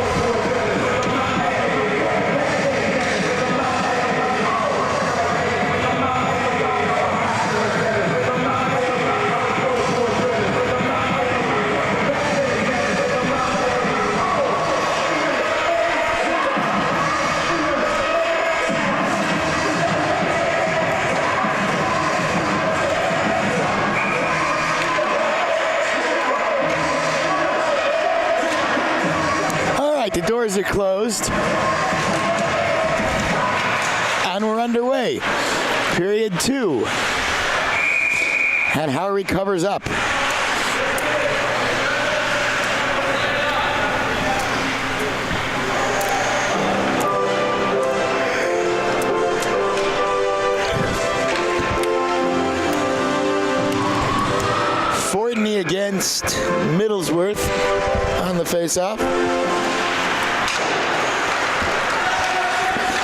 The doors are closed. And we're underway. Period 2. And Howery covers up. Fortney against Middlesworth on the face-off.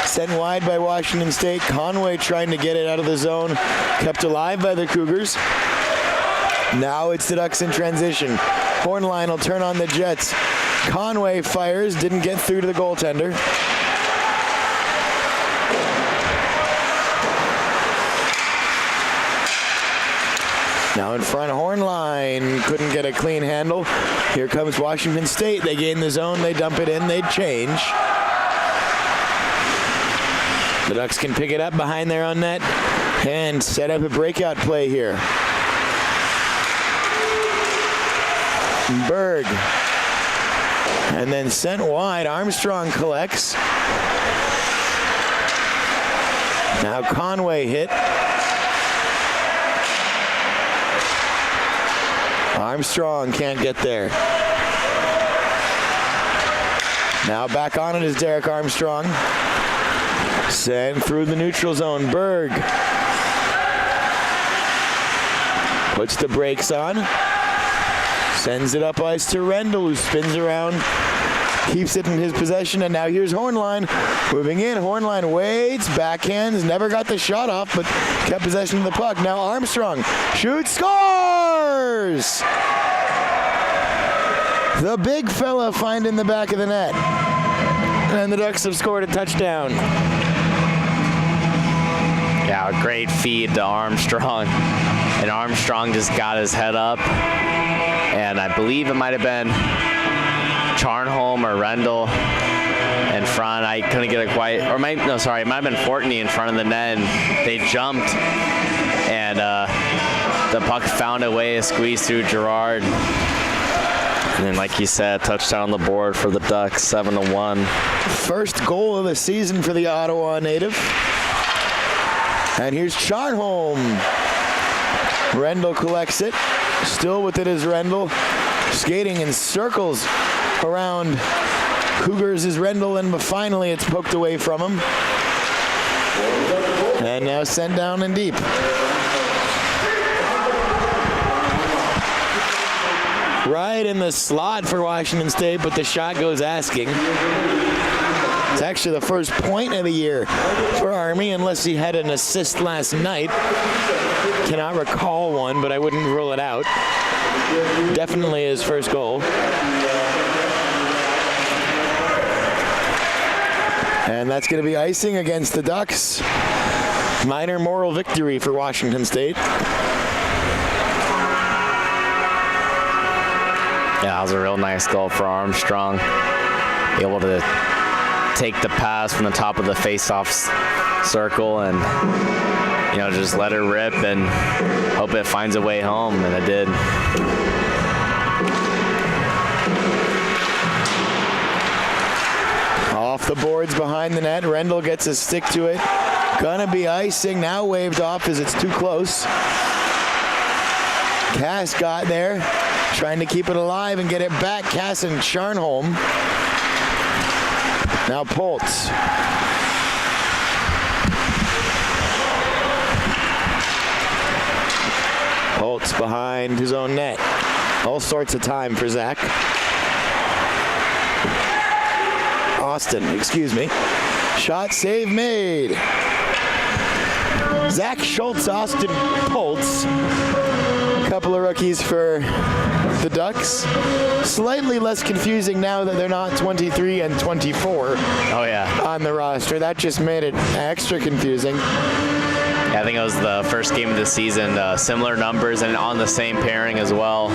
Sent wide by Washington State. Conway trying to get it out of the zone. Kept alive by the Cougars. Now it's the Ducks in transition. Hornline will turn on the Jets. Conway fires. Didn't get through to the goaltender. Now in front, Hornline couldn't get a clean handle. Here comes Washington State. They gain the zone. They dump it in. They change. The Ducks can pick it up behind their own net and set up a breakout play here. Berg. And then sent wide. Armstrong collects. Now Conway hit. Armstrong can't get there. Now back on it is Derek Armstrong. Sent through the neutral zone. Berg puts the brakes on. Sends it up ice to Rendell, who spins around, keeps it in his possession, and now here's Hornline moving in. Hornline waits, backhands, never got the shot off, but kept possession of the puck. Now Armstrong shoots, scores! The big fella finding the back of the net. And the Ducks have scored a touchdown. Yeah, a great feed to Armstrong. And Armstrong just got his head up. And I believe it might have been Charnholm or Rendell in front. I couldn't get it quite. Or it might have been Fortney in front of the net. And they jumped. And the puck found a way to squeeze through Gerard. And then, like you said, touchdown on the board for the Ducks, 7-1. First goal of the season for the Ottawa native. And here's Charnholm. Rendell collects it. Still with it is Rendell. Skating in circles around Cougars is Rendell, and finally it's poked away from him. And now sent down and deep. Right in the slot for Washington State, but the shot goes asking. It's actually the first point of the year for Army, unless he had an assist last night. Cannot recall one, but I wouldn't rule it out. Definitely his first goal. And that's going to be icing against the Ducks. Minor moral victory for Washington State. Yeah, that was a real nice goal for Armstrong. Able to take the pass from the top of the face-off circle and, you know, just let her rip and hope it finds a way home, and it did. Off the boards behind the net. Rendell gets a stick to it. Gonna be icing. Now waved off as it's too close. Cass got there. Trying to keep it alive and get it back. Cass and Charnholm. Now Poltz. Poltz behind his own net. All sorts of time for Zach. Austin, excuse me. Shot, save made. Zach Schultz, Austin Poltz. A couple of rookies for the Ducks. Slightly less confusing now that they're not 23 and 24 on the roster. That just made it extra confusing. Yeah, I think it was the first game of the season, similar numbers and on the same pairing as well.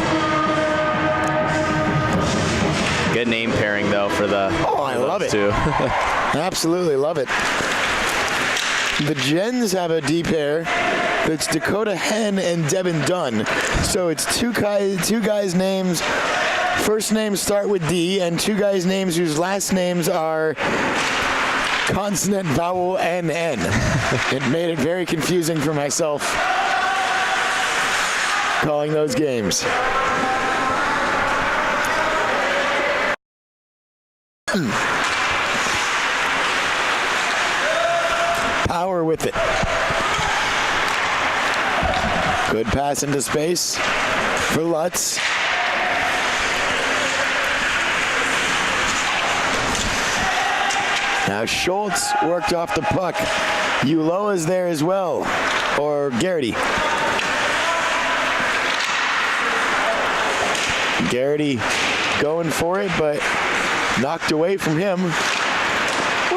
Good name pairing, though, for the I love it. Two. Absolutely love it. The Gens have a D pair. It's Dakota Henn and Devin Dunn. So it's two guys' names. First names start with D, and two guys' names whose last names are consonant, vowel, and N. It made it very confusing for myself calling those games. Power with it. Good pass into space for Lutz. Now Schultz worked off the puck. Uloa's there as well, or Garrity. Garrity going for it, but knocked away from him.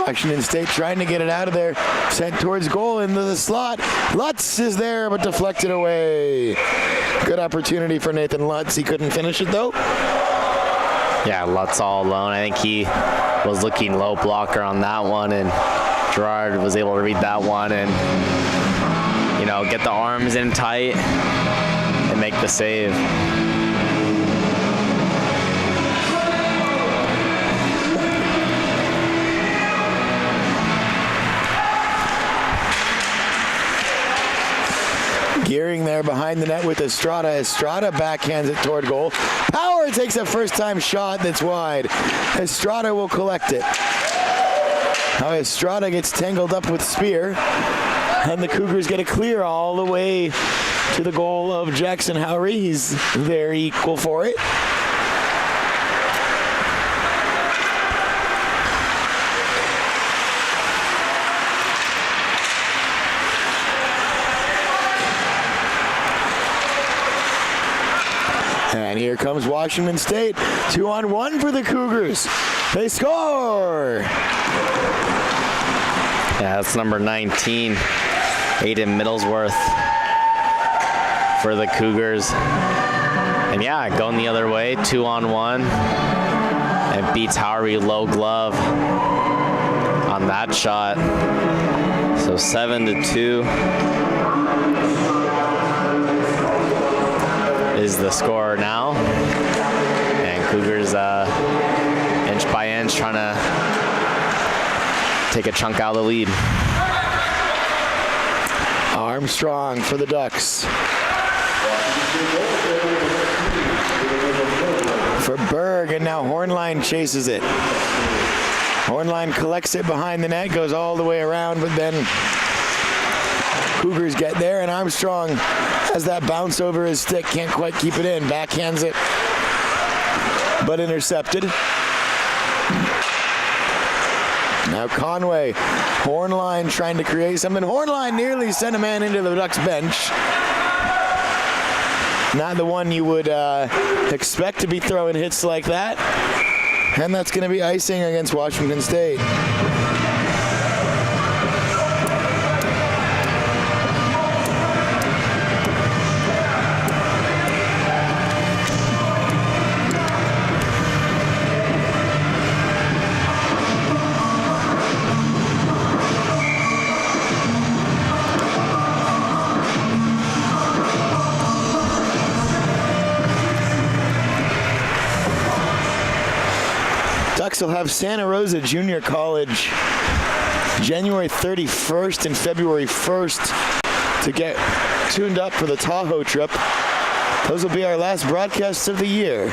Washington State trying to get it out of there. Sent towards goal into the slot. Lutz is there, but deflected away. Good opportunity for Nathan Lutz. He couldn't finish it, though. Yeah, Lutz all alone. I think he was looking low blocker on that one, and Gerard was able to read that one and, you know, get the arms in tight and make the save. Gearing there behind the net with Estrada. Estrada backhands it toward goal. Power takes a first-time shot that's wide. Estrada will collect it. Now Estrada gets tangled up with Spear, and the Cougars get a clear all the way to the goal of Jackson Howry. He's very equal for it. And here comes Washington State. 2-on-1 for the Cougars. They score! Yeah, that's number 19, Aiden Middlesworth for the Cougars. And yeah, going the other way, 2-on-1. And beats Howery low glove on that shot. So 7-2. Is the score now, and Cougars inch by inch trying to take a chunk out of the lead. Armstrong for the Ducks. For Berg, and now Hornline chases it. Hornline collects it behind the net, goes all the way around, but then Cougars get there, and Armstrong has that bounce over his stick, can't quite keep it in, backhands it, but intercepted. Now Conway, Hornline trying to create something. Hornline nearly sent a man into the Ducks bench. Not the one you would expect to be throwing hits like that. And that's going to be icing against Washington State. Ducks will have Santa Rosa Junior College January 31st and February 1st to get tuned up for the Tahoe trip. Those will be our last broadcasts of the year.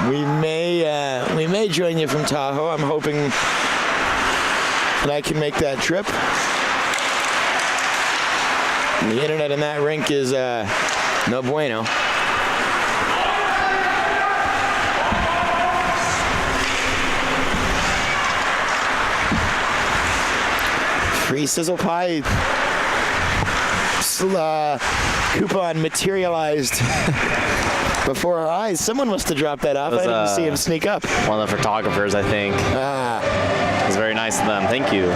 We may join you from Tahoe. I'm hoping that I can make that trip. The internet in that rink is no bueno. Free Sizzle Pie coupon materialized before our eyes. Someone must have dropped that off. I didn't see him sneak up. One of the photographers, I think. It was very nice of them. Thank you.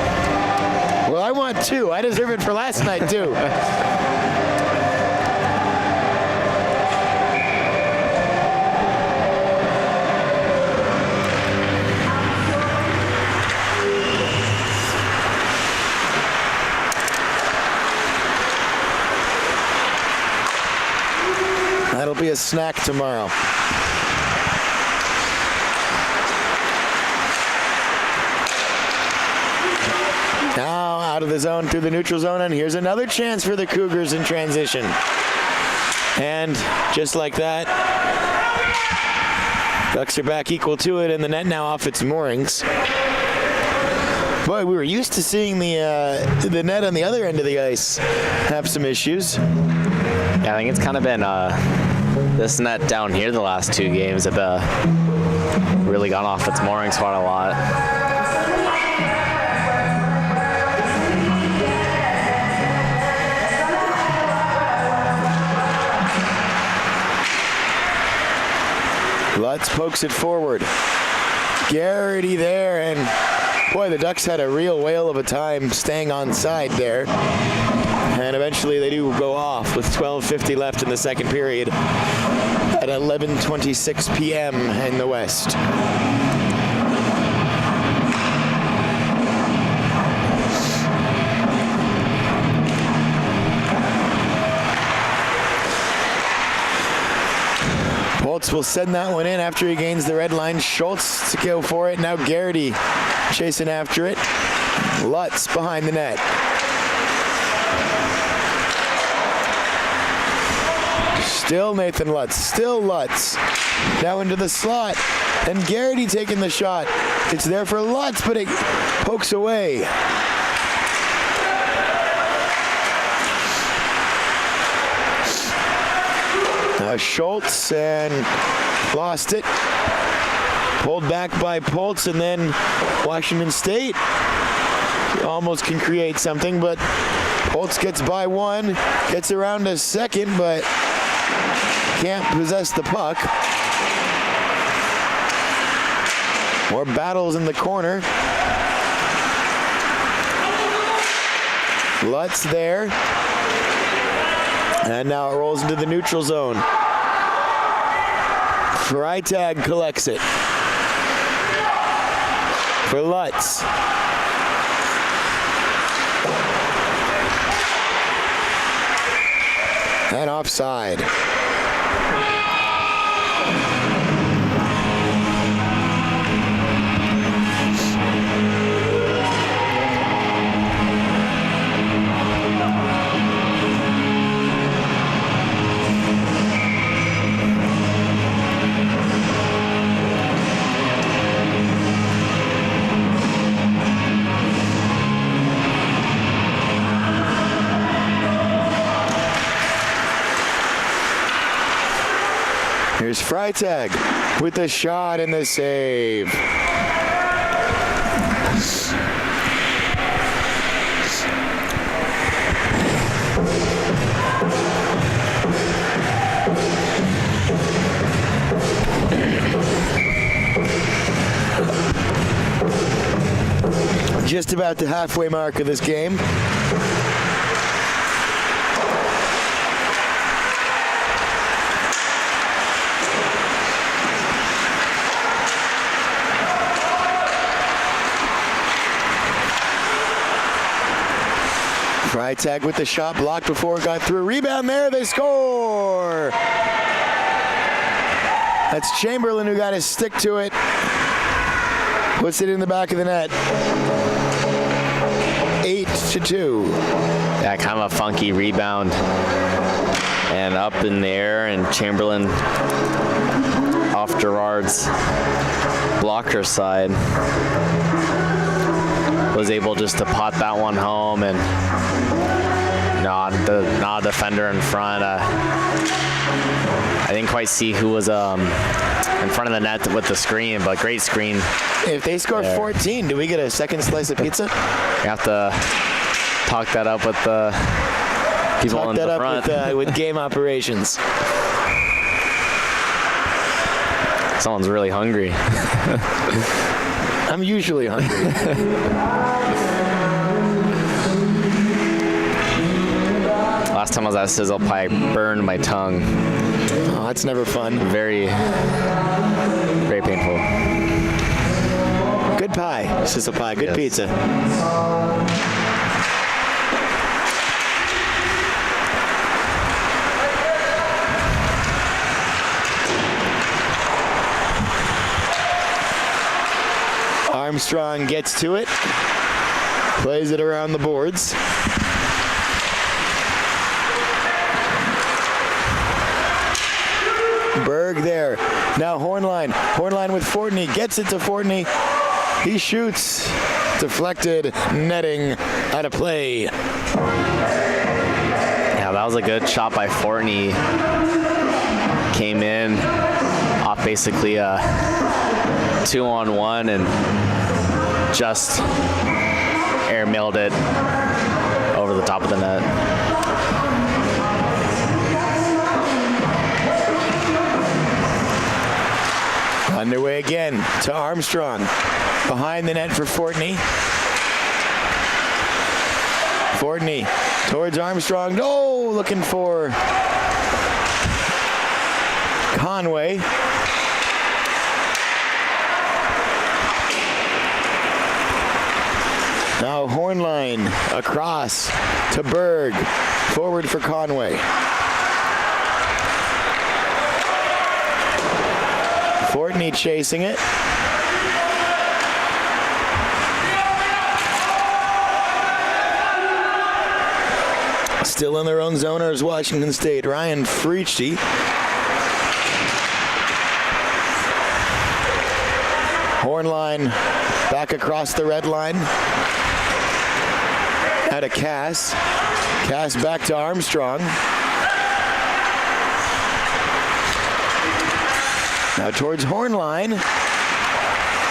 Well, I want two. I deserve it for last night, too. That'll be a snack tomorrow. Now out of the zone through the neutral zone, and here's another chance for the Cougars in transition. And just like that, Ducks are back equal to it, and the net now off its moorings. Boy, we were used to seeing the net on the other end of the ice have some issues. Yeah, I think it's kind of been this net down here the last two games have really gone off its moorings quite a lot. Lutz pokes it forward. Garrity there, and boy, the Ducks had a real whale of a time staying on side there. And eventually they do go off with 12:50 left in the second period at 11:26 p.m. in the West. Holtz will send that one in after he gains the red line. Schultz to go for it. Now Garrity chasing after it. Lutz behind the net. Still Nathan Lutz. Still Lutz. Now into the slot. And Garrity taking the shot. It's there for Lutz, but it pokes away. Schultz and lost it. Pulled back by Poltz, and then Washington State almost can create something, but Poltz gets by one, gets around a second, but can't possess the puck. More battles in the corner. Lutz there. And now it rolls into the neutral zone. Freitag collects it. For Lutz. and offside. Here's Freitag with the shot and the save. Just about the halfway mark of this game. Freitag with the shot blocked before it got through. Rebound there, they score! That's Chamberlain who got his stick to it. Puts it in the back of the net. 8-2. Yeah, kind of a funky rebound. And up in the air, and Chamberlain off Gerard's blocker side was able just to pot that one home, and not a defender in front. I didn't quite see who was in front of the net with the screen, but great screen. If they score there. 14, do we get a second slice of pizza? We have to talk that up with the people in the front. With game operations. Someone's really hungry. I'm usually hungry. Last time I was at Sizzle Pie, I burned my tongue. Oh, that's never fun. Very, very painful. Good pie, Sizzle Pie, good pizza. Armstrong gets to it, plays it around the boards. Berg there. Now Hornline. Hornline with Fortney. Gets it to Fortney. He shoots. Deflected. Netting. Out of play. Yeah, that was a good shot by Fortney. Came in off basically a 2-on-1 and just airmailed it over the top of the net. Underway again to Armstrong. Behind the net for Fortney. Fortney towards Armstrong. No, looking for Conway. Now Hornline across to Berg. Forward for Conway. Fortney chasing it. Still in their own zone is Washington State. Ryan Freachy. Hornline back across the red line. Out of Cass. Cass back to Armstrong. Now towards Hornline.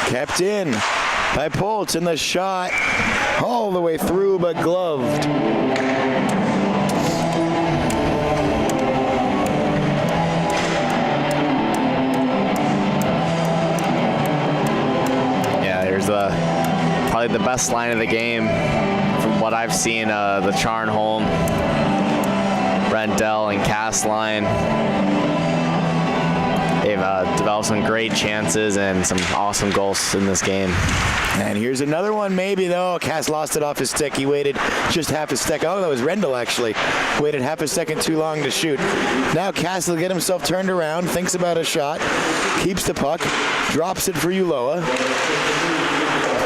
Kept in by Poltz, and the shot all the way through, but gloved. Yeah, here's probably the best line of the game from what I've seen. The Charnholm, Rendell, and Cass line. They've developed some great chances and some awesome goals in this game. And here's another one maybe, though. Cass lost it off his stick. He waited just half a second. Oh, that was Rendell, actually. Waited half a second too long to shoot. Now Cass will get himself turned around, thinks about a shot, keeps the puck, drops it for Uloa.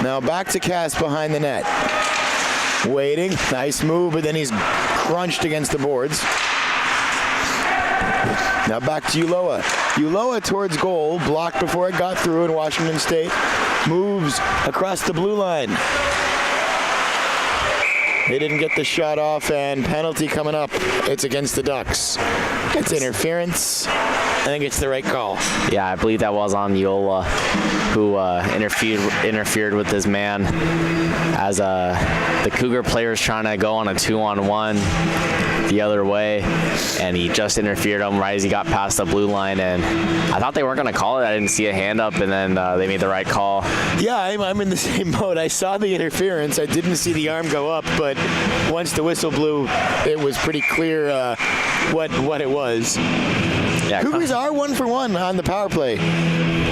Now back to Cass behind the net. Waiting. Nice move, but then he's crunched against the boards. Now back to Uloa. Uloa towards goal, blocked before it got through, and Washington State moves across the blue line. They didn't get the shot off, and penalty coming up. It's against the Ducks. It's interference. I think it's the right call. Yeah, I believe that was on Yola, who interfered with his man as the Cougar players trying to go on a 2-on-1 the other way, and he just interfered him right as he got past the blue line. And I thought they weren't going to call it. I didn't see a hand up, and then they made the right call. Yeah, I'm in the same boat. I saw the interference. I didn't see the arm go up, but once the whistle blew, it was pretty clear what it was. Yeah, Cougars are 1 for 1 on the power play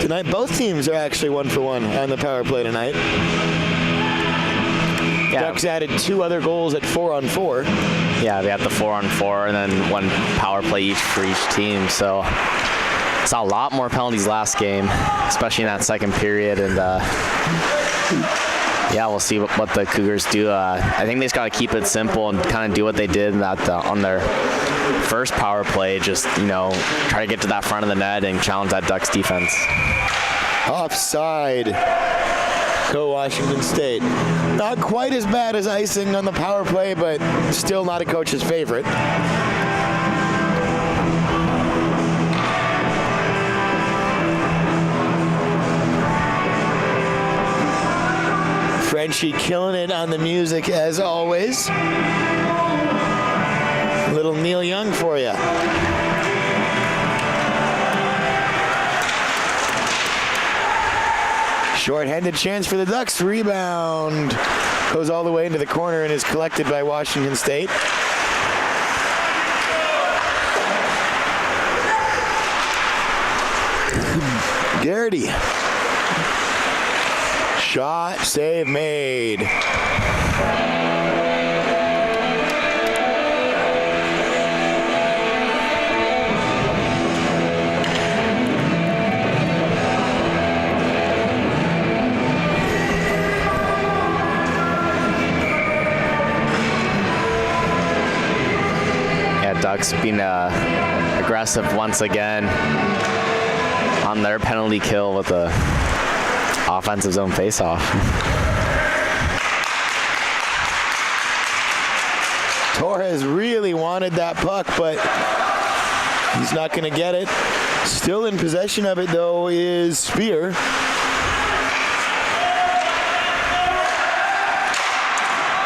tonight. Both teams are actually 1 for 1 on the power play tonight. Yeah. Ducks added 2 other goals at 4-on-4. Yeah, they had the 4-on-4 and then 1 power play each for each team. So saw a lot more penalties last game, especially in that second period. And yeah, we'll see what the Cougars do. I think they just got to keep it simple and kind of do what they did on their first power play. Just, try to get to that front of the net and challenge that Ducks defense. Offside. Go Washington State. Not quite as bad as icing on the power play, but still not a coach's favorite. Frenchie killing it on the music as always. Little Neil Young for you. Short-handed chance for the Ducks. Rebound goes all the way into the corner and is collected by Washington State. Garrity. Shot, save made. Ducks being aggressive once again on their penalty kill with the offensive zone faceoff. Torres really wanted that puck, but he's not going to get it. Still in possession of it, though, is Spear.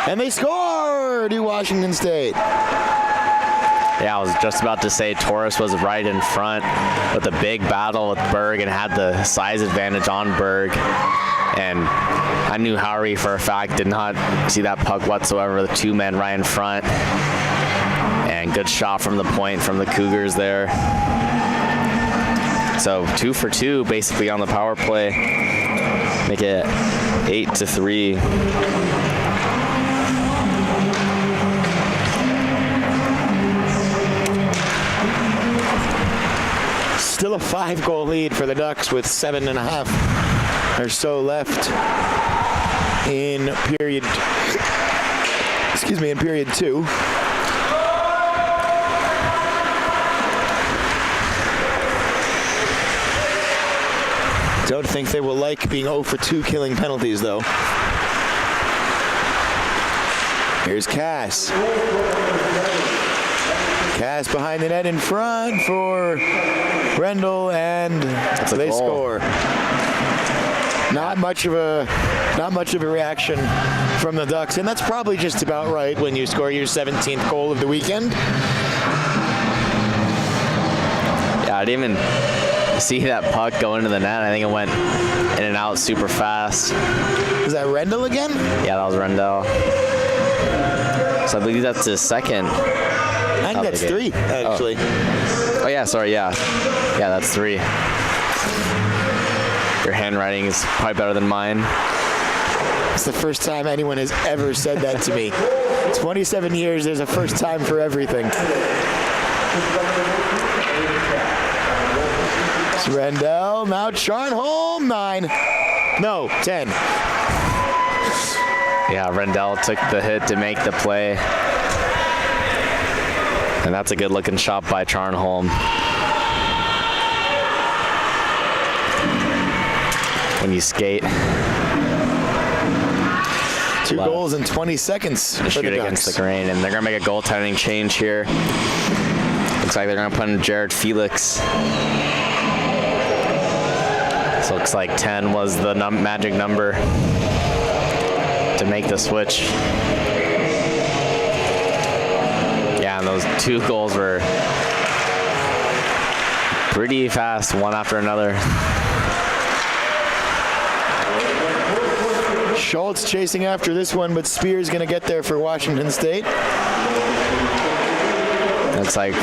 And they scored to Washington State. Yeah, I was just about to say Torres was right in front with a big battle with Berg and had the size advantage on Berg. And I knew Howery for a fact did not see that puck whatsoever. The 2 men right in front. And good shot from the point from the Cougars there. So 2 for 2 basically on the power play. Make it 8-3. Still a 5-goal lead for the Ducks with 7.5 or so left in period 2. Don't think they will like being 0 for 2 killing penalties, though. Here's Cass. Cass behind the net in front for Rendell, and they score. Not much of a reaction from the Ducks, and that's probably just about right when you score your 17th goal of the weekend. Yeah, I didn't even see that puck go into the net. I think it went in and out super fast. Is that Rendell again? Yeah, that was Rendell. So I believe that's his second. I think that's 3, actually. Oh yeah, sorry, yeah. Yeah, that's 3. Your handwriting is probably better than mine. It's the first time anyone has ever said that to me. 27 years, there's a first time for everything. It's Rendell, now Charnholm, 10. Yeah, Rendell took the hit to make the play. And that's a good looking shot by Charnholm. When you skate. 2 goals in 20 seconds to shoot against the grain, and they're going to make a goaltending change here. Looks like they're going to put in Jared Felix. So it looks like 10 was the magic number to make the switch. Yeah, and those 2 goals were pretty fast, one after another. Schultz chasing after this one, but Spear's going to get there for Washington State. Looks like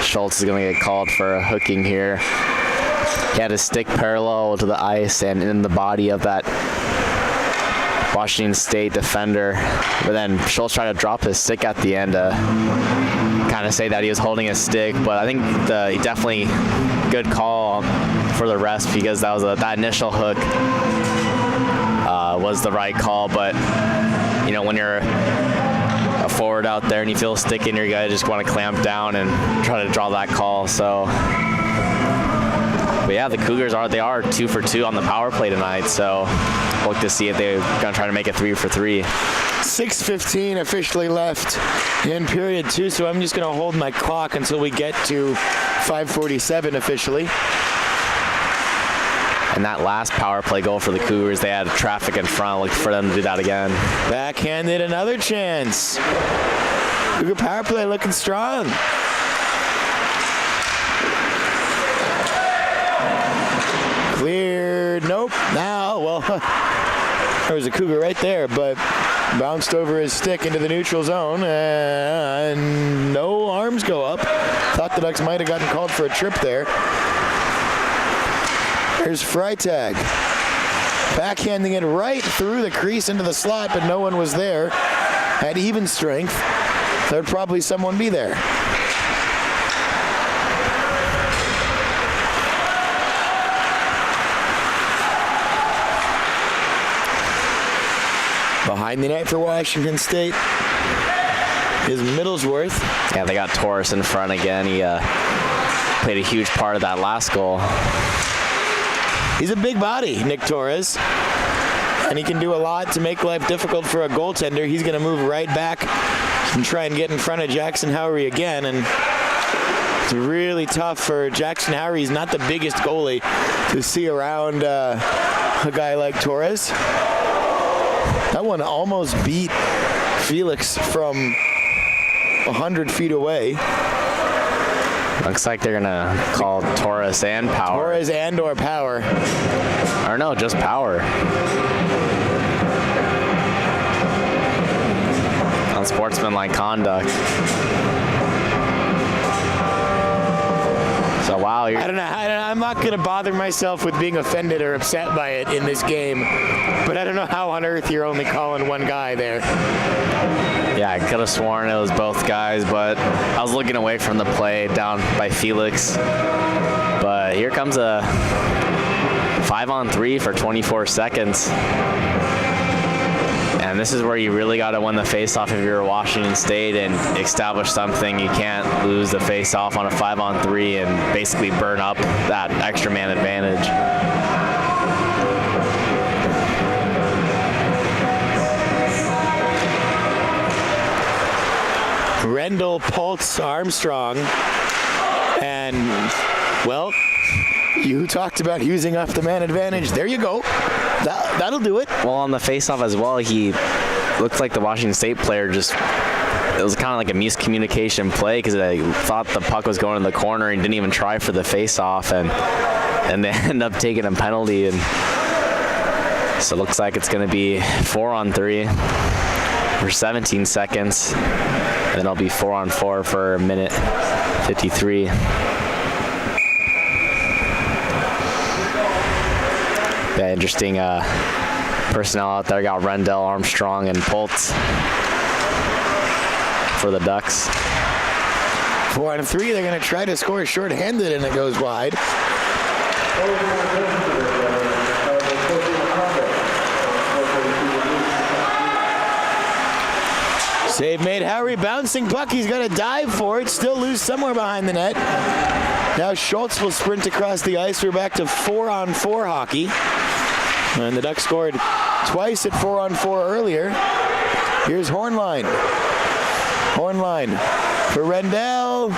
Schultz is going to get called for a hooking here. He had his stick parallel to the ice and in the body of that Washington State defender. But then Schultz tried to drop his stick at the end to kind of say that he was holding his stick. But I think he definitely good call for the rest, because that was that initial hook was the right call. But you know, when you're a forward out there and you feel a stick in your gut, you just want to clamp down and try to draw that call. So, but yeah, the Cougars are 2 for 2 on the power play tonight. So look to see if they're going to try to make it 3 for 3. 6:15 officially left in period 2, so I'm just going to hold my clock until we get to 5:47 officially. And that last power play goal for the Cougars, they had traffic in front. Look for them to do that again. Backhanded, another chance. Cougar power play looking strong. Cleared, nope. Now, well, there was a Cougar right there, but bounced over his stick into the neutral zone, and no arms go up. Thought the Ducks might have gotten called for a trip there. Here's Freitag, backhanding it right through the crease into the slot, but no one was there. At even strength, there'd probably someone be there. Behind the net for Washington State is Middlesworth. Yeah, they got Torres in front again. He played a huge part of that last goal. He's a big body, Nick Torres, and he can do a lot to make life difficult for a goaltender. He's going to move right back and try and get in front of Jackson Howery again, and it's really tough for Jackson Howery. He's not the biggest goalie to see around a guy like Torres. That one almost beat Felix from 100 feet away. Looks like they're gonna call Torres and Power. Torres and or Power. Or no, just Power. Unsportsmanlike conduct. So wow, I don't know. I'm not gonna bother myself with being offended or upset by it in this game, but I don't know how on earth you're only calling one guy there. Yeah, I could have sworn it was both guys, but I was looking away from the play down by Felix. But here comes a 5-on-3 for 24 seconds. And this is where you really got to win the faceoff if you're Washington State and establish something. You can't lose the faceoff on a 5-on-3 and basically burn up that extra man advantage. Rendell, Pultz, Armstrong, and, well, you talked about using up the man advantage. There you go. That'll do it. Well, on the faceoff as well, he looked like the Washington State player just, it was kind of like a miscommunication play because I thought the puck was going in the corner and didn't even try for the faceoff, and they end up taking a penalty. And so it looks like it's going to be 4-on-3 for 17 seconds. And then it'll be 4-on-4 for a minute 53. Yeah, interesting personnel out there. Got Rendell, Armstrong, and Poltz for the Ducks. 4 on 3. They're going to try to score shorthanded, and it goes wide. Save made. However, bouncing puck. He's got to dive for it. Still loose somewhere behind the net. Now Schultz will sprint across the ice. We're back to 4 on 4 hockey. And the Ducks scored twice at 4 on 4 earlier. Here's Hornline. Hornline for Rendell.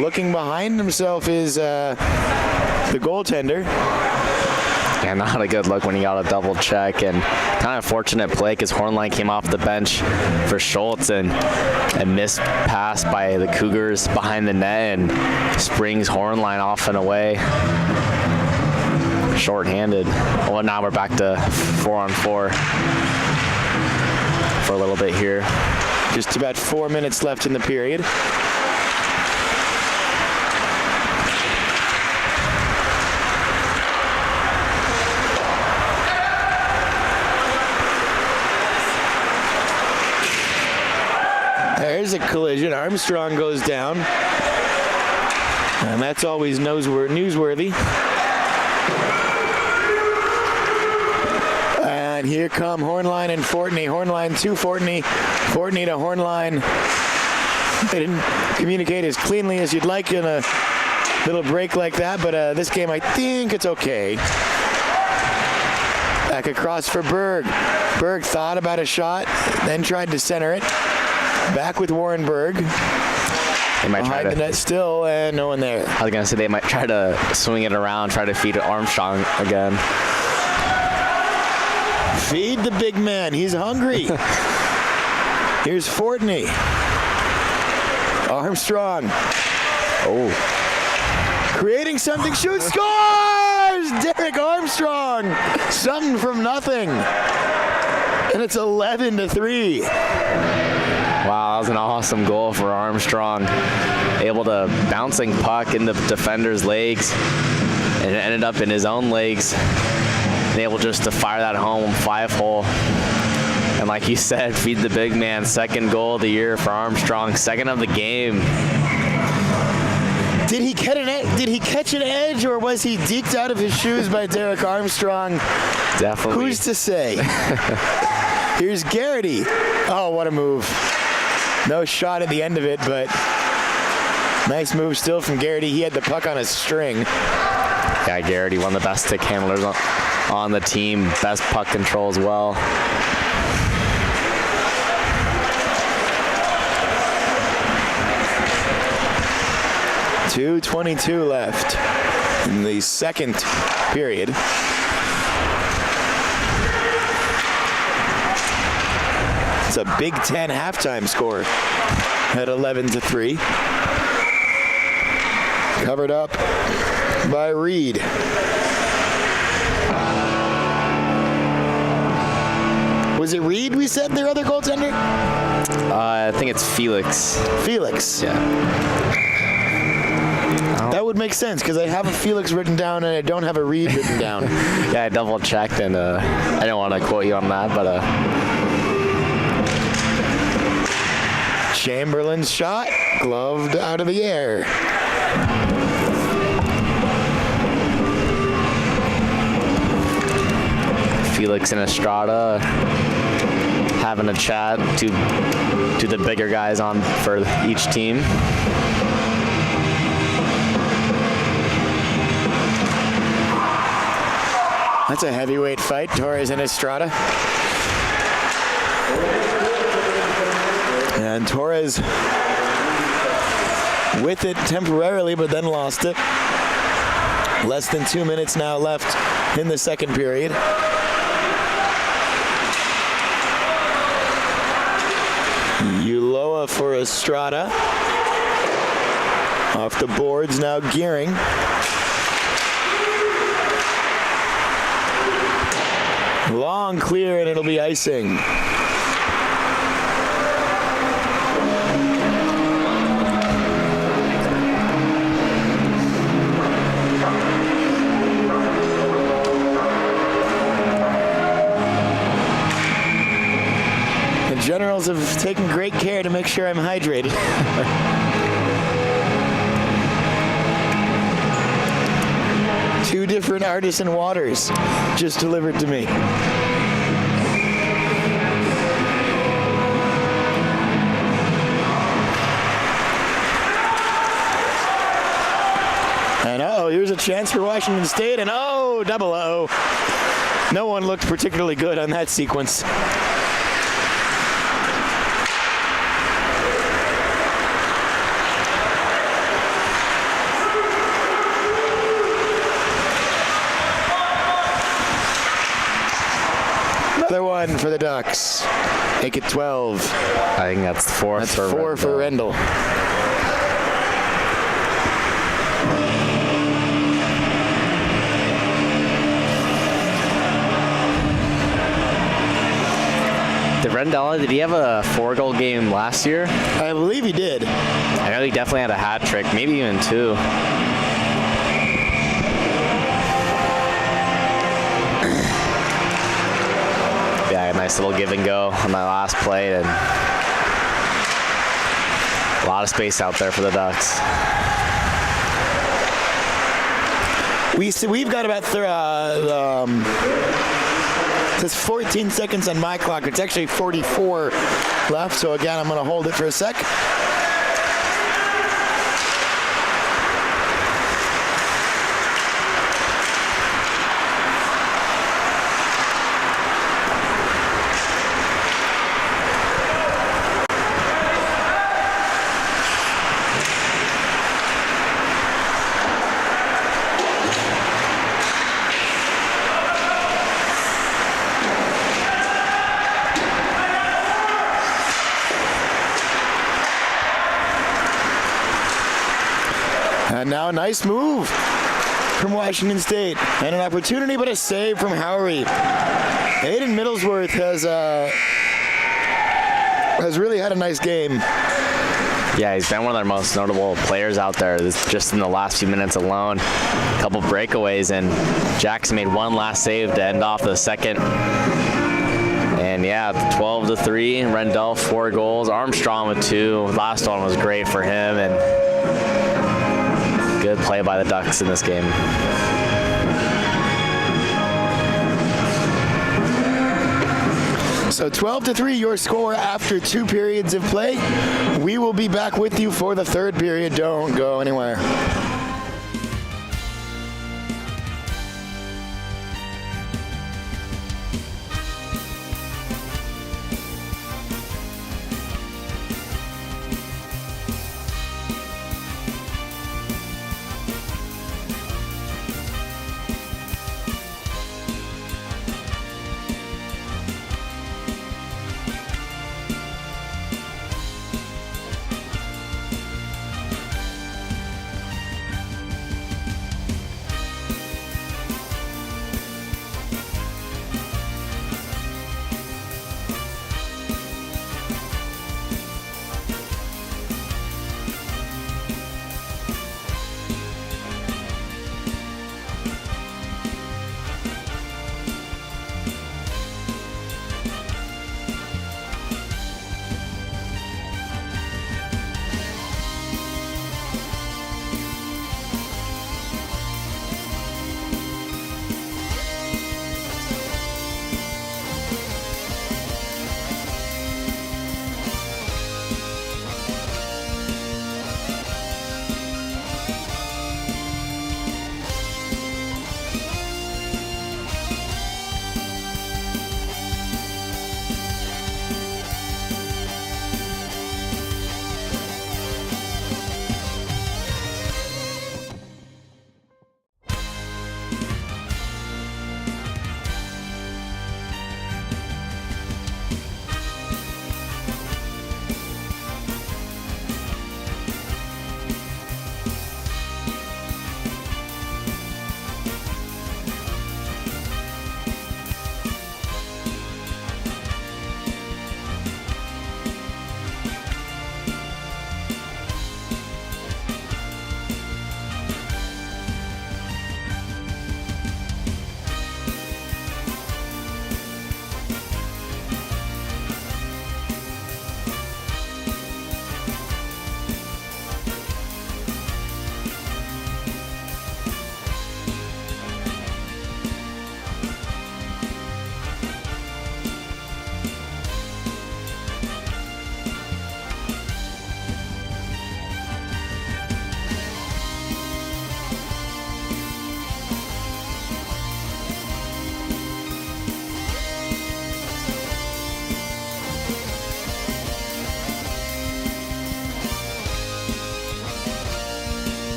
Looking behind himself is the goaltender. Yeah, not a good look when he got a double check, and kind of fortunate play because Hornline came off the bench for Schultz and a missed pass by the Cougars behind the net and springs Hornline off and away. Short-handed. Well, now we're back to 4 on 4 for a little bit here. Just about 4 minutes left in the period. There's a collision. Armstrong goes down. And that's always newsworthy. And here come Hornline and Fortney. Hornline to Fortney. Fortney to Hornline. They didn't communicate as cleanly as you'd like in a little break like that, but this game I think it's okay. Back across for Berg. Berg thought about a shot, then tried to center it. Back with Warren Berg. They might try behind the net still, and no one there. I was going to say they might try to swing it around, try to feed Armstrong again. Feed the big man. He's hungry. Here's Fortney. Armstrong. Oh. Creating something. Shoots. Scores! Derek Armstrong. Something from nothing. And it's 11-3. Wow, that was an awesome goal for Armstrong. Able to bouncing puck in the defender's legs, and it ended up in his own legs. And able just to fire that home 5-hole. And like you said, feed the big man. Second goal of the year for Armstrong. Second of the game. Did he catch an edge, or was he deked out of his shoes by Derek Armstrong? Definitely. Who's to say? Here's Garrity. Oh, what a move. No shot at the end of it, but nice move still from Garrity. He had the puck on a string. Yeah, Garrity, one of the best stick handlers on the team. Best puck control as well. .2:22 left in the second period. It's a Big Ten halftime score at 11-3. Covered up by Reed. Was it Reed we said, their other goaltender? I think it's Felix. Felix. Yeah. That would make sense because I have a Felix written down and I don't have a Reed written down. Yeah, I double checked and I didn't want to quote you on that, but Chamberlain's shot, gloved out of the air. Felix and Estrada having a chat to the bigger guys on for each team. That's a heavyweight fight, Torres and Estrada. And Torres with it temporarily, but then lost it. Less than 2 minutes now left in the second period. Uloa for Estrada. Off the boards now, Gearing. Long clear, and it'll be icing. Generals have taken great care to make sure I'm hydrated. Two different artisan waters just delivered to me. And here's a chance for Washington State, and double O. No one looked particularly good on that sequence. Another one for the Ducks. Make it 12. I think that's four. That's four for Rendell. Did he have a 4-goal game last year? I believe he did. I know he definitely had a hat trick, maybe even 2. Yeah, a nice little give and go on that last play, and a lot of space out there for the Ducks. We've got about it says 14 seconds on my clock. It's actually 44 left, so again, I'm going to hold it for a sec. And now a nice move from Washington State. And an opportunity, but a save from Howery. Aiden Middlesworth has really had a nice game. Yeah, he's been one of their most notable players out there just in the last few minutes alone. A couple breakaways, and Jackson made one last save to end off the second. And yeah, 12-3, Rendell 4 goals, Armstrong with 2. Last one was great for him, and good play by the Ducks in this game. So 12-3, your score after 2 periods of play. We will be back with you for the 3rd period. Don't go anywhere.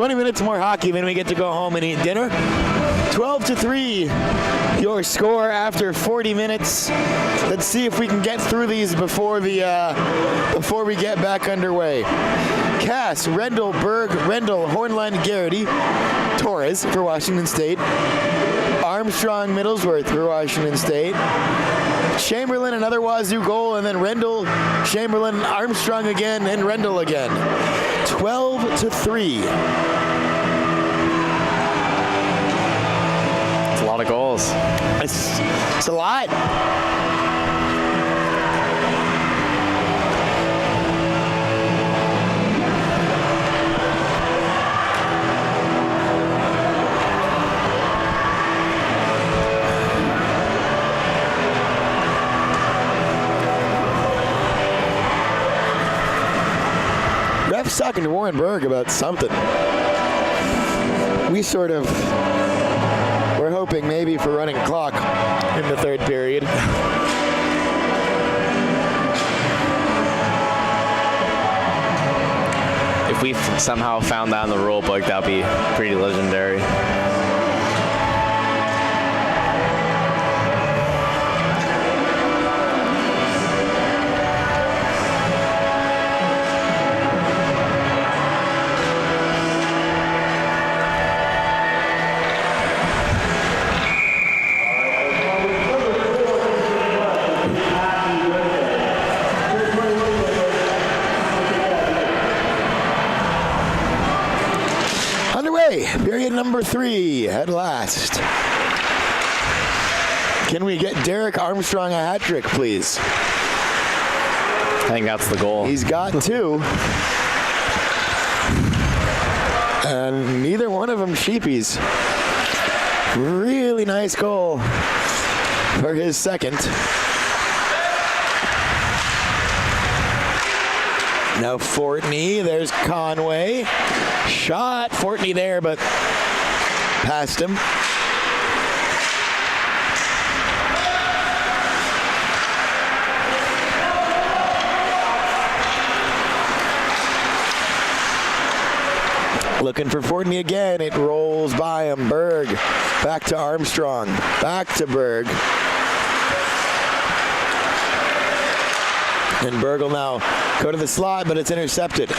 20 minutes more hockey, then we get to go home and eat dinner. 12-3, your score after 40 minutes. Let's see if we can get through these before we get back underway. Cass, Rendell, Berg, Rendell, Hornline, Garrity, Torres for Washington State, Armstrong, Middlesworth for Washington State, Chamberlain, another Wazoo goal, and then Rendell, Chamberlain, Armstrong again, and Rendell again. 12-3. It's a lot of goals. It's a lot. Ref's talking to Warren Berg about something. We sort of were hoping maybe for running clock in the third period. If we somehow found that in the rule book, that'd be pretty legendary. Period number 3 at last. Can we get Derek Armstrong a hat trick, please? I think that's the goal. He's got 2. And neither one of them sheepies. Really nice goal for his second. Now Fortney, there's Conway. Shot, Fortney there, but past him. Looking for Fortney again. It rolls by him. Berg back to Armstrong. Back to Berg. And Berg will now go to the slot, but it's intercepted.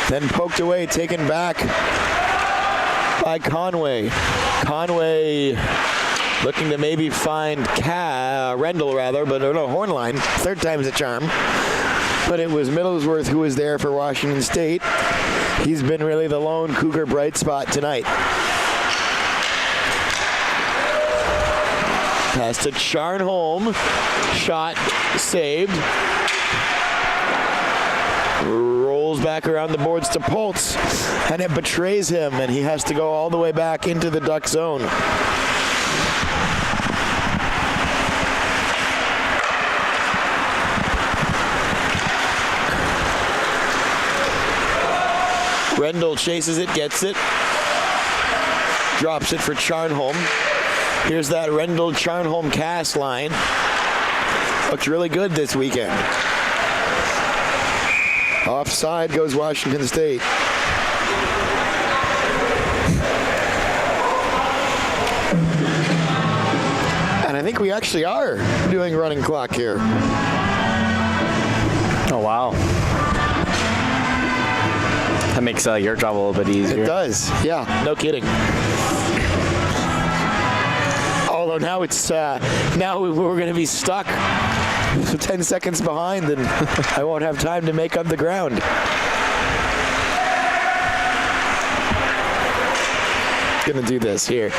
Then poked away, taken back by Conway. Conway looking to maybe find Rendell, but no, Hornline. Third time's a charm. But it was Middlesworth who was there for Washington State. He's been really the lone Cougar bright spot tonight. Pass to Charnholm. Shot saved. Rolls back around the boards to Poltz, and it betrays him, and he has to go all the way back into the Duck zone. Rendell chases it, gets it, drops it for Charnholm. Here's that Rendell-Charnholm cast line. Looked really good this weekend. Offside goes Washington State. And I think we actually are doing running clock here. Oh, wow. That makes your job a little bit easier. It does, yeah, no kidding. Although now it's now we're going to be stuck 10 seconds behind, and I won't have time to make up the ground. Gonna do this here.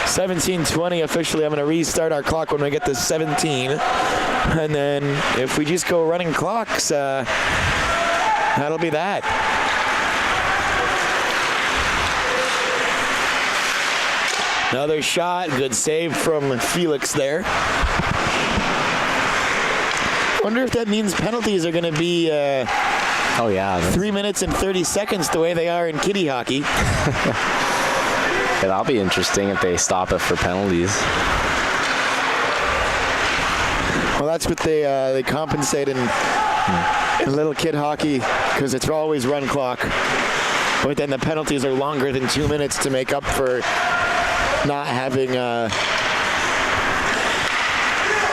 $17:20 officially. I'm going to restart our clock when we get to 17. And then if we just go running clocks, that'll be that. Another shot. Good save from Felix there. Wonder if that means penalties are going to be 3 minutes and 30 seconds the way they are in kiddie hockey. Yeah, that'll be interesting if they stop it for penalties. Well, that's what they compensate in little kid hockey because it's always run clock. But then the penalties are longer than 2 minutes to make up for not having a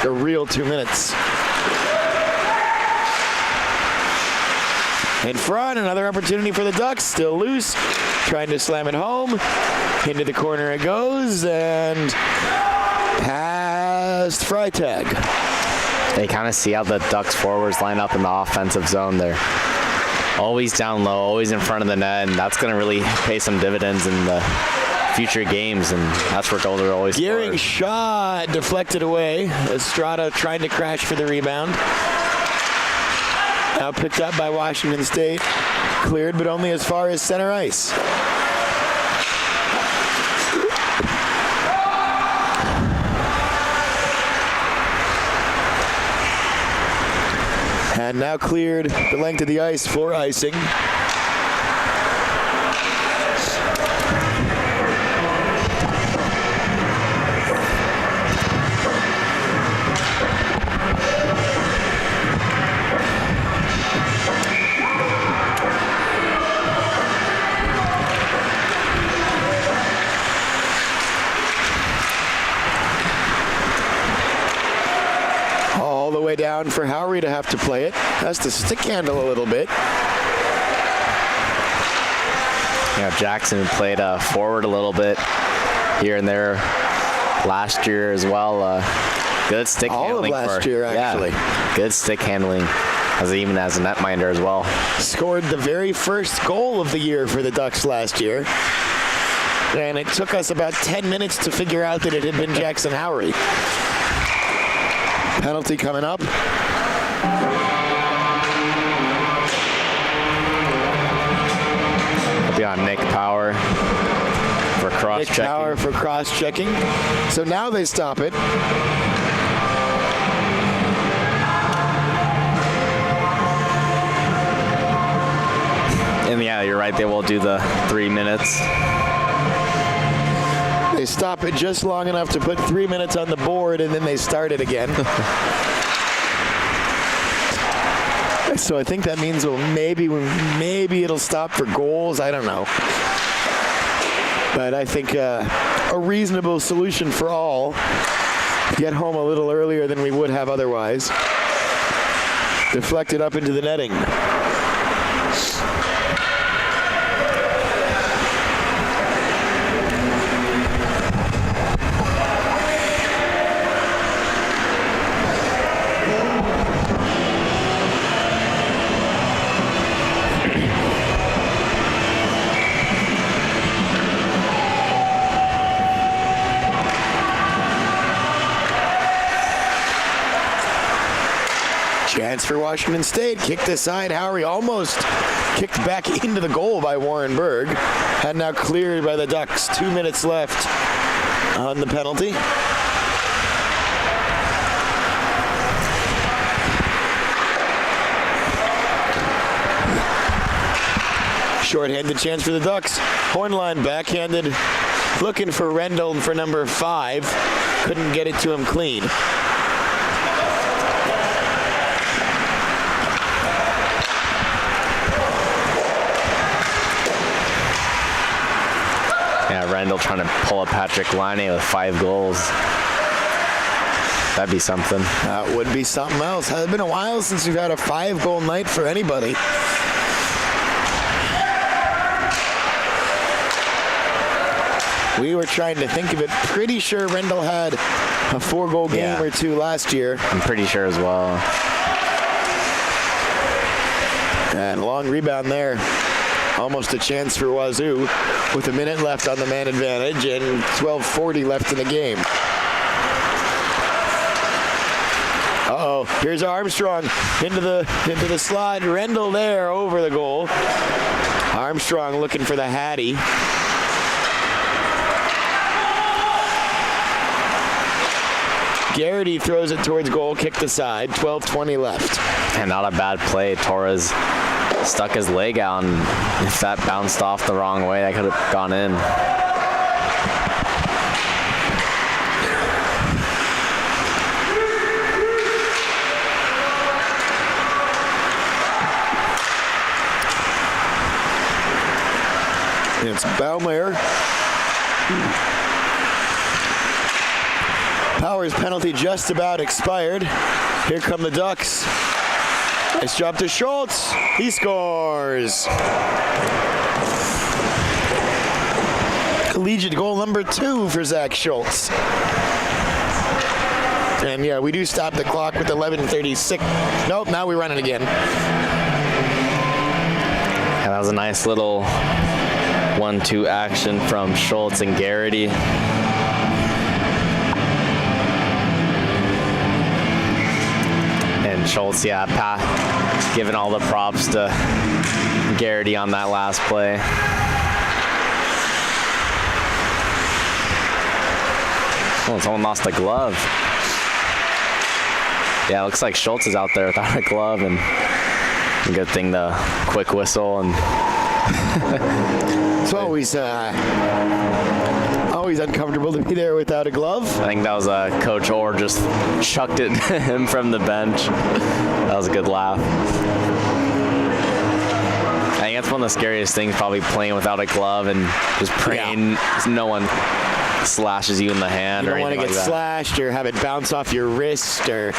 real 2 minutes. In front, another opportunity for the Ducks. Still loose, trying to slam it home. Into the corner it goes, and past Freitag. They kind of see how the Ducks forwards line up in the offensive zone. They're always down low, always in front of the net, and that's going to really pay some dividends in the future games, and that's where goals are always scored. Gearing shot deflected away. Estrada trying to crash for the rebound. Now picked up by Washington State. Cleared, but only as far as center ice. And now cleared the length of the ice for icing. Way down for Howery to have to play it. Has to stick handle a little bit. Yeah, Jackson played forward a little bit here and there last year as well. Good stick handling. All of last year, actually. Yeah, good stick handling, even as a netminder as well. Scored the very first goal of the year for the Ducks last year. And it took us about 10 minutes to figure out that it had been Jackson Howery. Penalty coming up. It'll be on Nick Power for cross-checking. Nick Power for cross-checking. So now they stop it. And yeah, you're right. They will do the 3 minutes. They stop it just long enough to put 3 minutes on the board, and then they start it again. So I think that means maybe it'll stop for goals. I don't know. But I think a reasonable solution for all. Get home a little earlier than we would have otherwise. Deflected up into the netting. Chance for Washington State. Kicked aside. Howery almost kicked back into the goal by Warren Berg. And now cleared by the Ducks. 2 minutes left on the penalty. Short-handed chance for the Ducks. Hornline backhanded. Looking for Rendell for number 5. Couldn't get it to him clean. Yeah, Rendell trying to pull a Patrick Laine with 5 goals. That'd be something. That would be something else. Has been a while since we've had a 5-goal night for anybody. We were trying to think of it. Pretty sure Rendell had a 4-goal game or 2 last year. I'm pretty sure as well. And long rebound there. Almost a chance for Wazoo with a minute left on the man advantage and 12:40 left in the game. Uh-oh, here's Armstrong into the slide. Rendell there over the goal. Armstrong looking for the Hattie. Garrity throws it towards goal, kicked aside. 12:20 left. And not a bad play. Torres stuck his leg out, and if that bounced off the wrong way, that could have gone in. Schultz. Baumler. Powers penalty just about expired. Here come the Ducks. Nice job to Schultz. He scores. Collegiate goal number 2 for Zach Schultz. And yeah, we do stop the clock with 11:36. Nope, now we run it again. And that was a nice little 1-2 action from Schultz and Garrity. And Schultz, giving all the props to Garrity on that last play. Oh, someone lost a glove. Yeah, it looks like Schultz is out there without a glove, and good thing the quick whistle. And it's always uncomfortable to be there without a glove. I think that was Coach Orr just chucked it him from the bench. That was a good laugh. I think that's one of the scariest things, probably playing without a glove and just praying no one slashes you in the hand. You don't want to get slashed or have it bounce off your wrist or.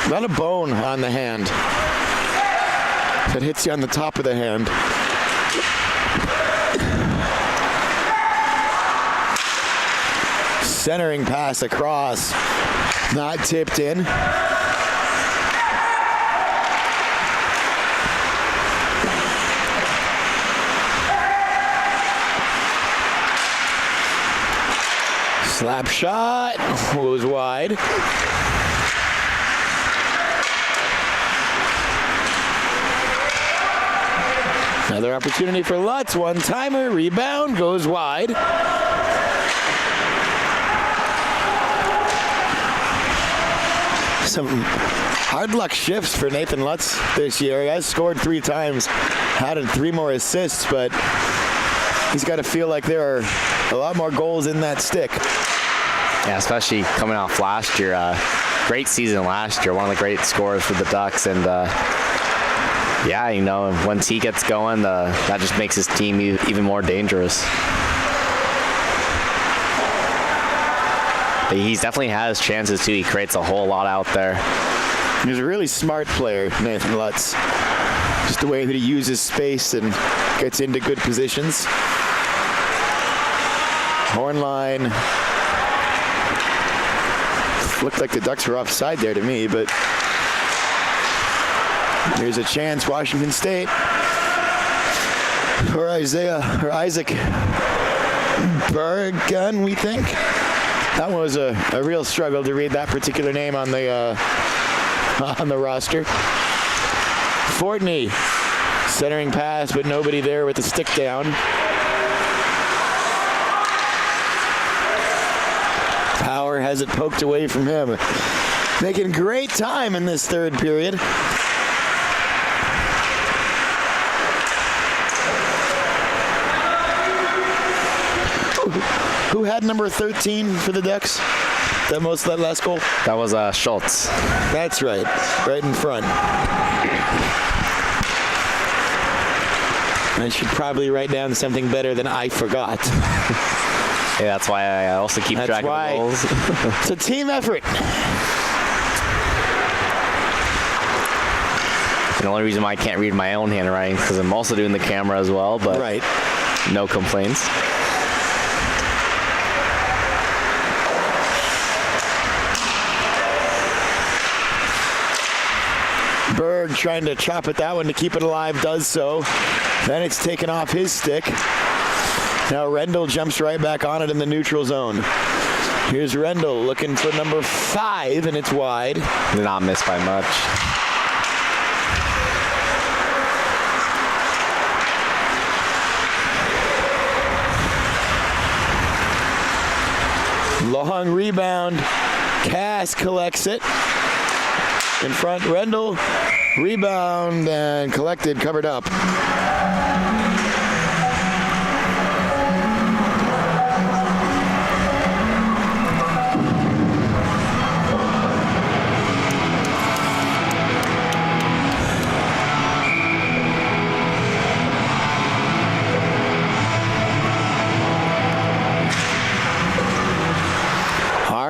Not a bone on the hand. If it hits you on the top of the hand. Centering pass across. Not tipped in. Slap shot goes wide. Another opportunity for Lutz. One-timer. Rebound goes wide. Some hard luck shifts for Nathan Lutz this year. He has scored 3 times, had 3 more assists, but he's got to feel like there are a lot more goals in that stick. Yeah, especially coming off last year. Great season last year. One of the great scorers for the Ducks. And, once he gets going, that just makes his team even more dangerous. But he definitely has chances, too. He creates a whole lot out there. He's a really smart player, Nathan Lutz. Just the way that he uses space and gets into good positions. Horn line. Looked like the Ducks were offside there to me, but there's a chance Washington State or Isaac Bergen, we think. That was a real struggle to read that particular name on the roster. Fortney centering pass, but nobody there with the stick down. Power has it poked away from him. Making great time in this third period. Who had number 13 for the Ducks? That last goal? That was Schultz. That's right. Right in front. I should probably write down something better than I forgot. Yeah, that's why I also keep track of the goals. It's a team effort. And the only reason why I can't read my own handwriting is because I'm also doing the camera as well, but right. No complaints. Berg trying to chop at that one to keep it alive, does so. Then it's taken off his stick. Now Rendell jumps right back on it in the neutral zone. Here's Rendell looking for number 5, and it's wide. Did not miss by much. Long rebound. Cass collects it. In front, Rendell. Rebound and collected, covered up.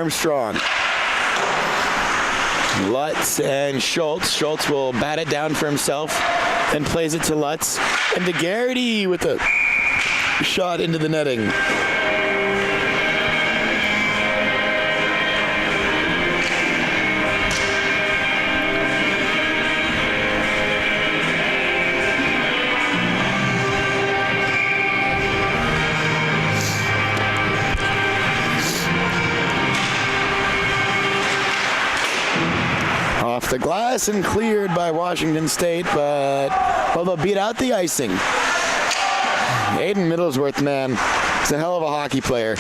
Armstrong. Lutz and Schultz. Schultz will bat it down for himself and plays it to Lutz. And to Garrity with a shot into the netting. Off the glass and cleared by Washington State, but they'll beat out the icing. Aiden Middlesworth, man, he's a hell of a hockey player.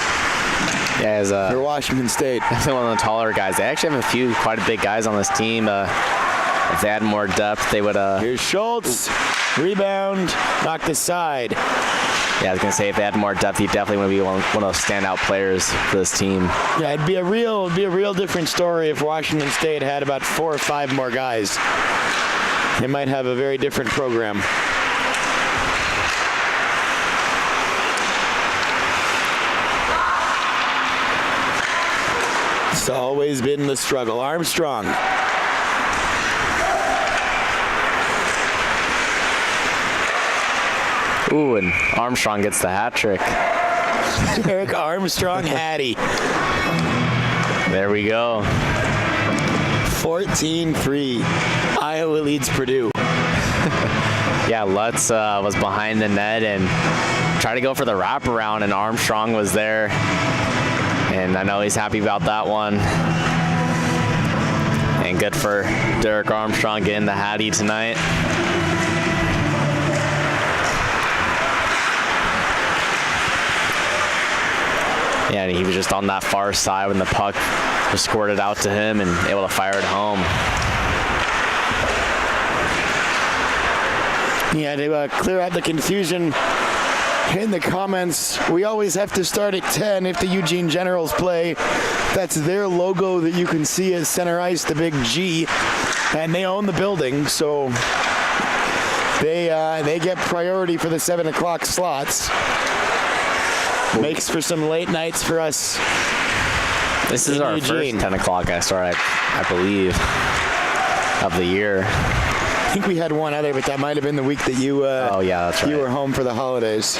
Yeah, he's for Washington State. Definitely one of the taller guys. They actually have a few quite big guys on this team. If they had more depth, they would. Here's Schultz, rebound, knocked aside. Yeah, I was gonna say if they had more depth, he definitely would be one of those standout players for this team. Yeah, it'd be a real different story if Washington State had about 4 or 5 more guys. They might have a very different program. It's always been the struggle. Armstrong. Ooh, and Armstrong gets the hat trick. Eric Armstrong Hattie. There we go. 14-3. Iowa leads Purdue. Yeah, Lutz was behind the net and tried to go for the wraparound, and Armstrong was there. And I know he's happy about that one. And good for Derek Armstrong getting the Hattie tonight. Yeah, and he was just on that far side when the puck was squirted out to him and able to fire it home. Yeah, to clear out the confusion in the comments, we always have to start at 10 if the Eugene Generals play. That's their logo that you can see at center ice, the big G, and they own the building, so they get priority for the 7 o'clock slots. Makes for some late nights for us. This is our Eugene. first 10 o'clock start, I believe, of the year. I think we had one other, but that might have been the week that you oh yeah, that's right. You were home for the holidays.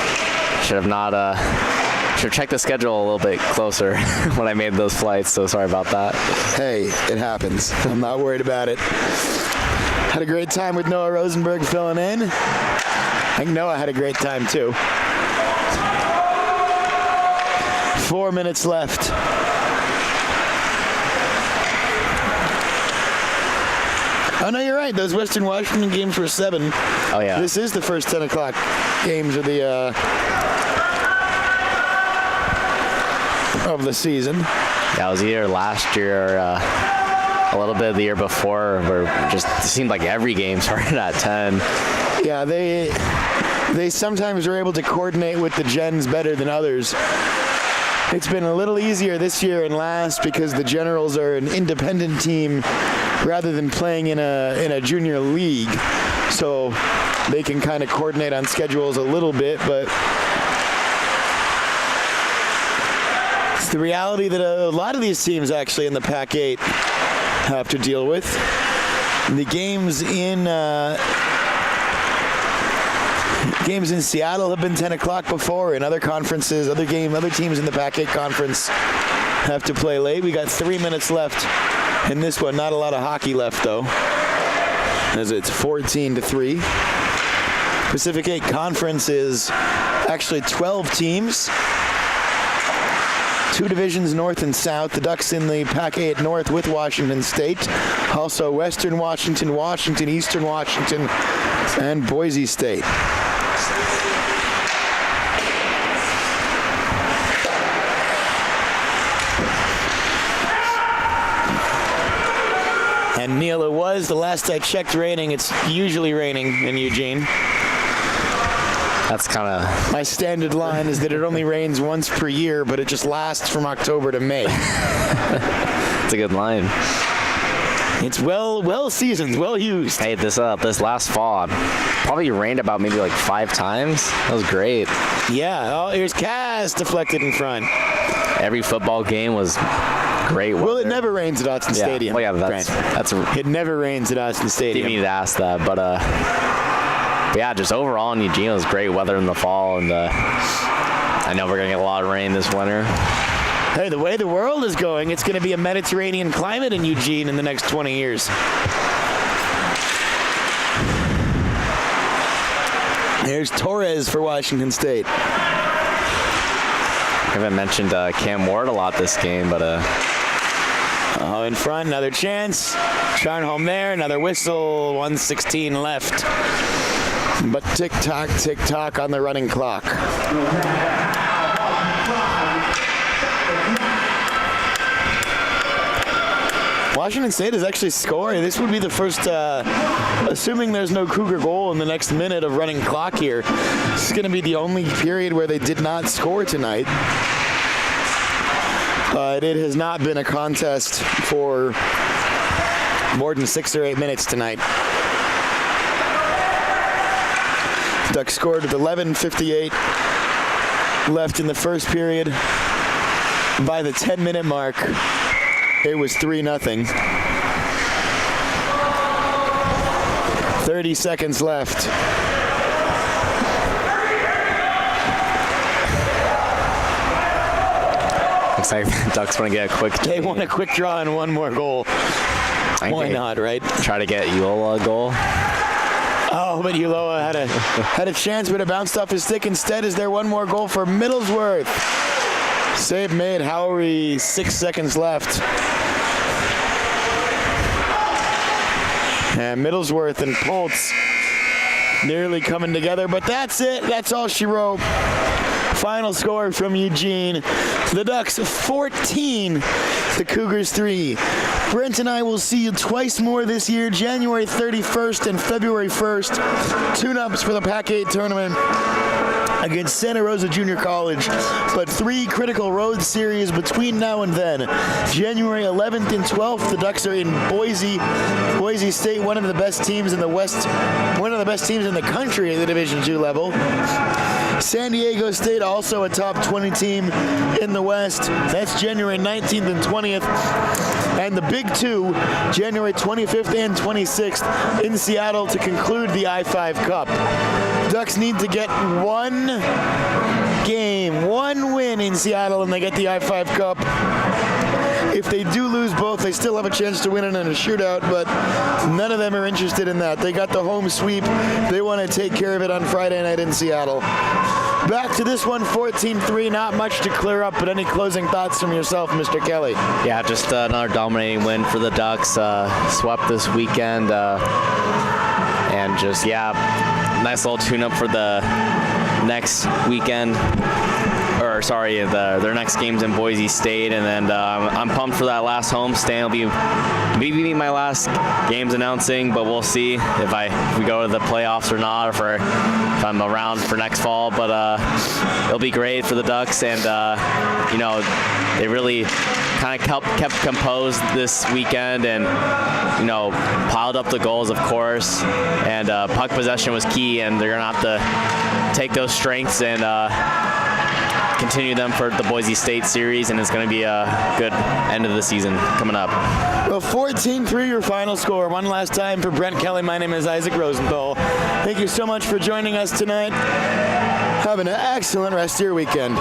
Should have checked the schedule a little bit closer when I made those flights, so sorry about that. Hey, it happens. I'm not worried about it. Had a great time with Noah Rosenberg filling in. I think Noah had a great time too. 4 minutes left. Oh, no, you're right. Those Western Washington games were 7. Oh, yeah. This is the first 10 o'clock games of the season. Yeah, it was either last year or a little bit of the year before where it seemed like every game started at 10. Yeah, they sometimes are able to coordinate with the Gens better than others. It's been a little easier this year and last because the Generals are an independent team rather than playing in a junior league. So they can kind of coordinate on schedules a little bit, but it's the reality that a lot of these teams actually in the Pac-8 have to deal with. The games in Seattle have been 10 o'clock before. In other conferences, other teams in the Pac-8 conference have to play late. We got 3 minutes left in this one. Not a lot of hockey left, though, as it's 14-3. Pacific 8 Conference is actually 12 teams. 2 divisions north and south. The Ducks in the Pac-8 North with Washington State. Also Western Washington, Eastern Washington, and Boise State. And Neil, it was the last I checked raining. It's usually raining in Eugene. That's kind of... My standard line is that it only rains once per year, but it just lasts from October to May. It's a good line. It's well seasoned, well used. Hey, this last fall, probably rained about maybe like 5 times. That was great. Yeah, oh, here's Cass deflected in front. Every football game was great weather. Well, it never rains at Autzen Stadium. Well, yeah, it never rains at Autzen Stadium. Didn't need to ask that, but yeah, just overall in Eugene, it was great weather in the fall, and I know we're gonna get a lot of rain this winter. Hey, the way the world is going, it's gonna be a Mediterranean climate in Eugene in the next 20 years. Here's Torres for Washington State. I haven't mentioned Cam Ward a lot this game, but oh, in front, another chance. Charnholm there, another whistle, 1:16 left. But tick-tock on the running clock. Washington State is actually scoring. This would be the first, assuming there's no Cougar goal in the next minute of running clock here, this is going to be the only period where they did not score tonight. It has not been a contest for more than 6 or 8 minutes tonight. Ducks scored with 11:58 left in the first period. By the 10-minute mark, it was 3-0. 30 seconds left. looks like the Ducks want to get a quick. They want a quick draw and one more goal. Why not, right? Try to get Uloa a goal. Oh, but Uloa had a chance, but it bounced off his stick. Instead, is there one more goal for Middlesworth? Save made. Howery, 6 seconds left. And Middlesworth and Poltz nearly coming together, but that's it. That's all she wrote. Final score from Eugene. The Ducks 14, the Cougars 3. Brent and I will see you twice more this year, January 31st and February 1st. Tune-ups for the Pac-8 tournament against Santa Rosa Junior College, but 3 critical road series between now and then. January 11th and 12th, the Ducks are in Boise. Boise State, one of the best teams in the West, one of the best teams in the country at the Division II level. San Diego State, also a top 20 team in the West. That's January 19th and 20th. And the Big Two, January 25th and 26th in Seattle to conclude the I-5 Cup. Ducks need to get one game, one win in Seattle, and they get the I-5 Cup. If they do lose both, they still have a chance to win it in a shootout, but none of them are interested in that. They got the home sweep. They want to take care of it on Friday night in Seattle. Back to this one, 14-3. Not much to clear up, but any closing thoughts from yourself, Mr. Kelly? Yeah, just another dominating win for the Ducks. Swept this weekend. And just, yeah, nice little tune-up for the next weekend. Or sorry, their next game's in Boise State, and then I'm pumped for that last homestand. It'll be maybe my last games announcing, but we'll see if we go to the playoffs or not, or if I'm around for next fall. But it'll be great for the Ducks, and you know, they really kind of kept composed this weekend, and you know, piled up the goals, of course, and puck possession was key, and they're gonna have to take those strengths and continue them for the Boise State series, and it's going to be a good end of the season coming up. Well, 14-3 your final score. One last time for Brent Kelly. My name is Isaac Rosenthal. Thank you so much for joining us tonight. Have an excellent rest of your weekend.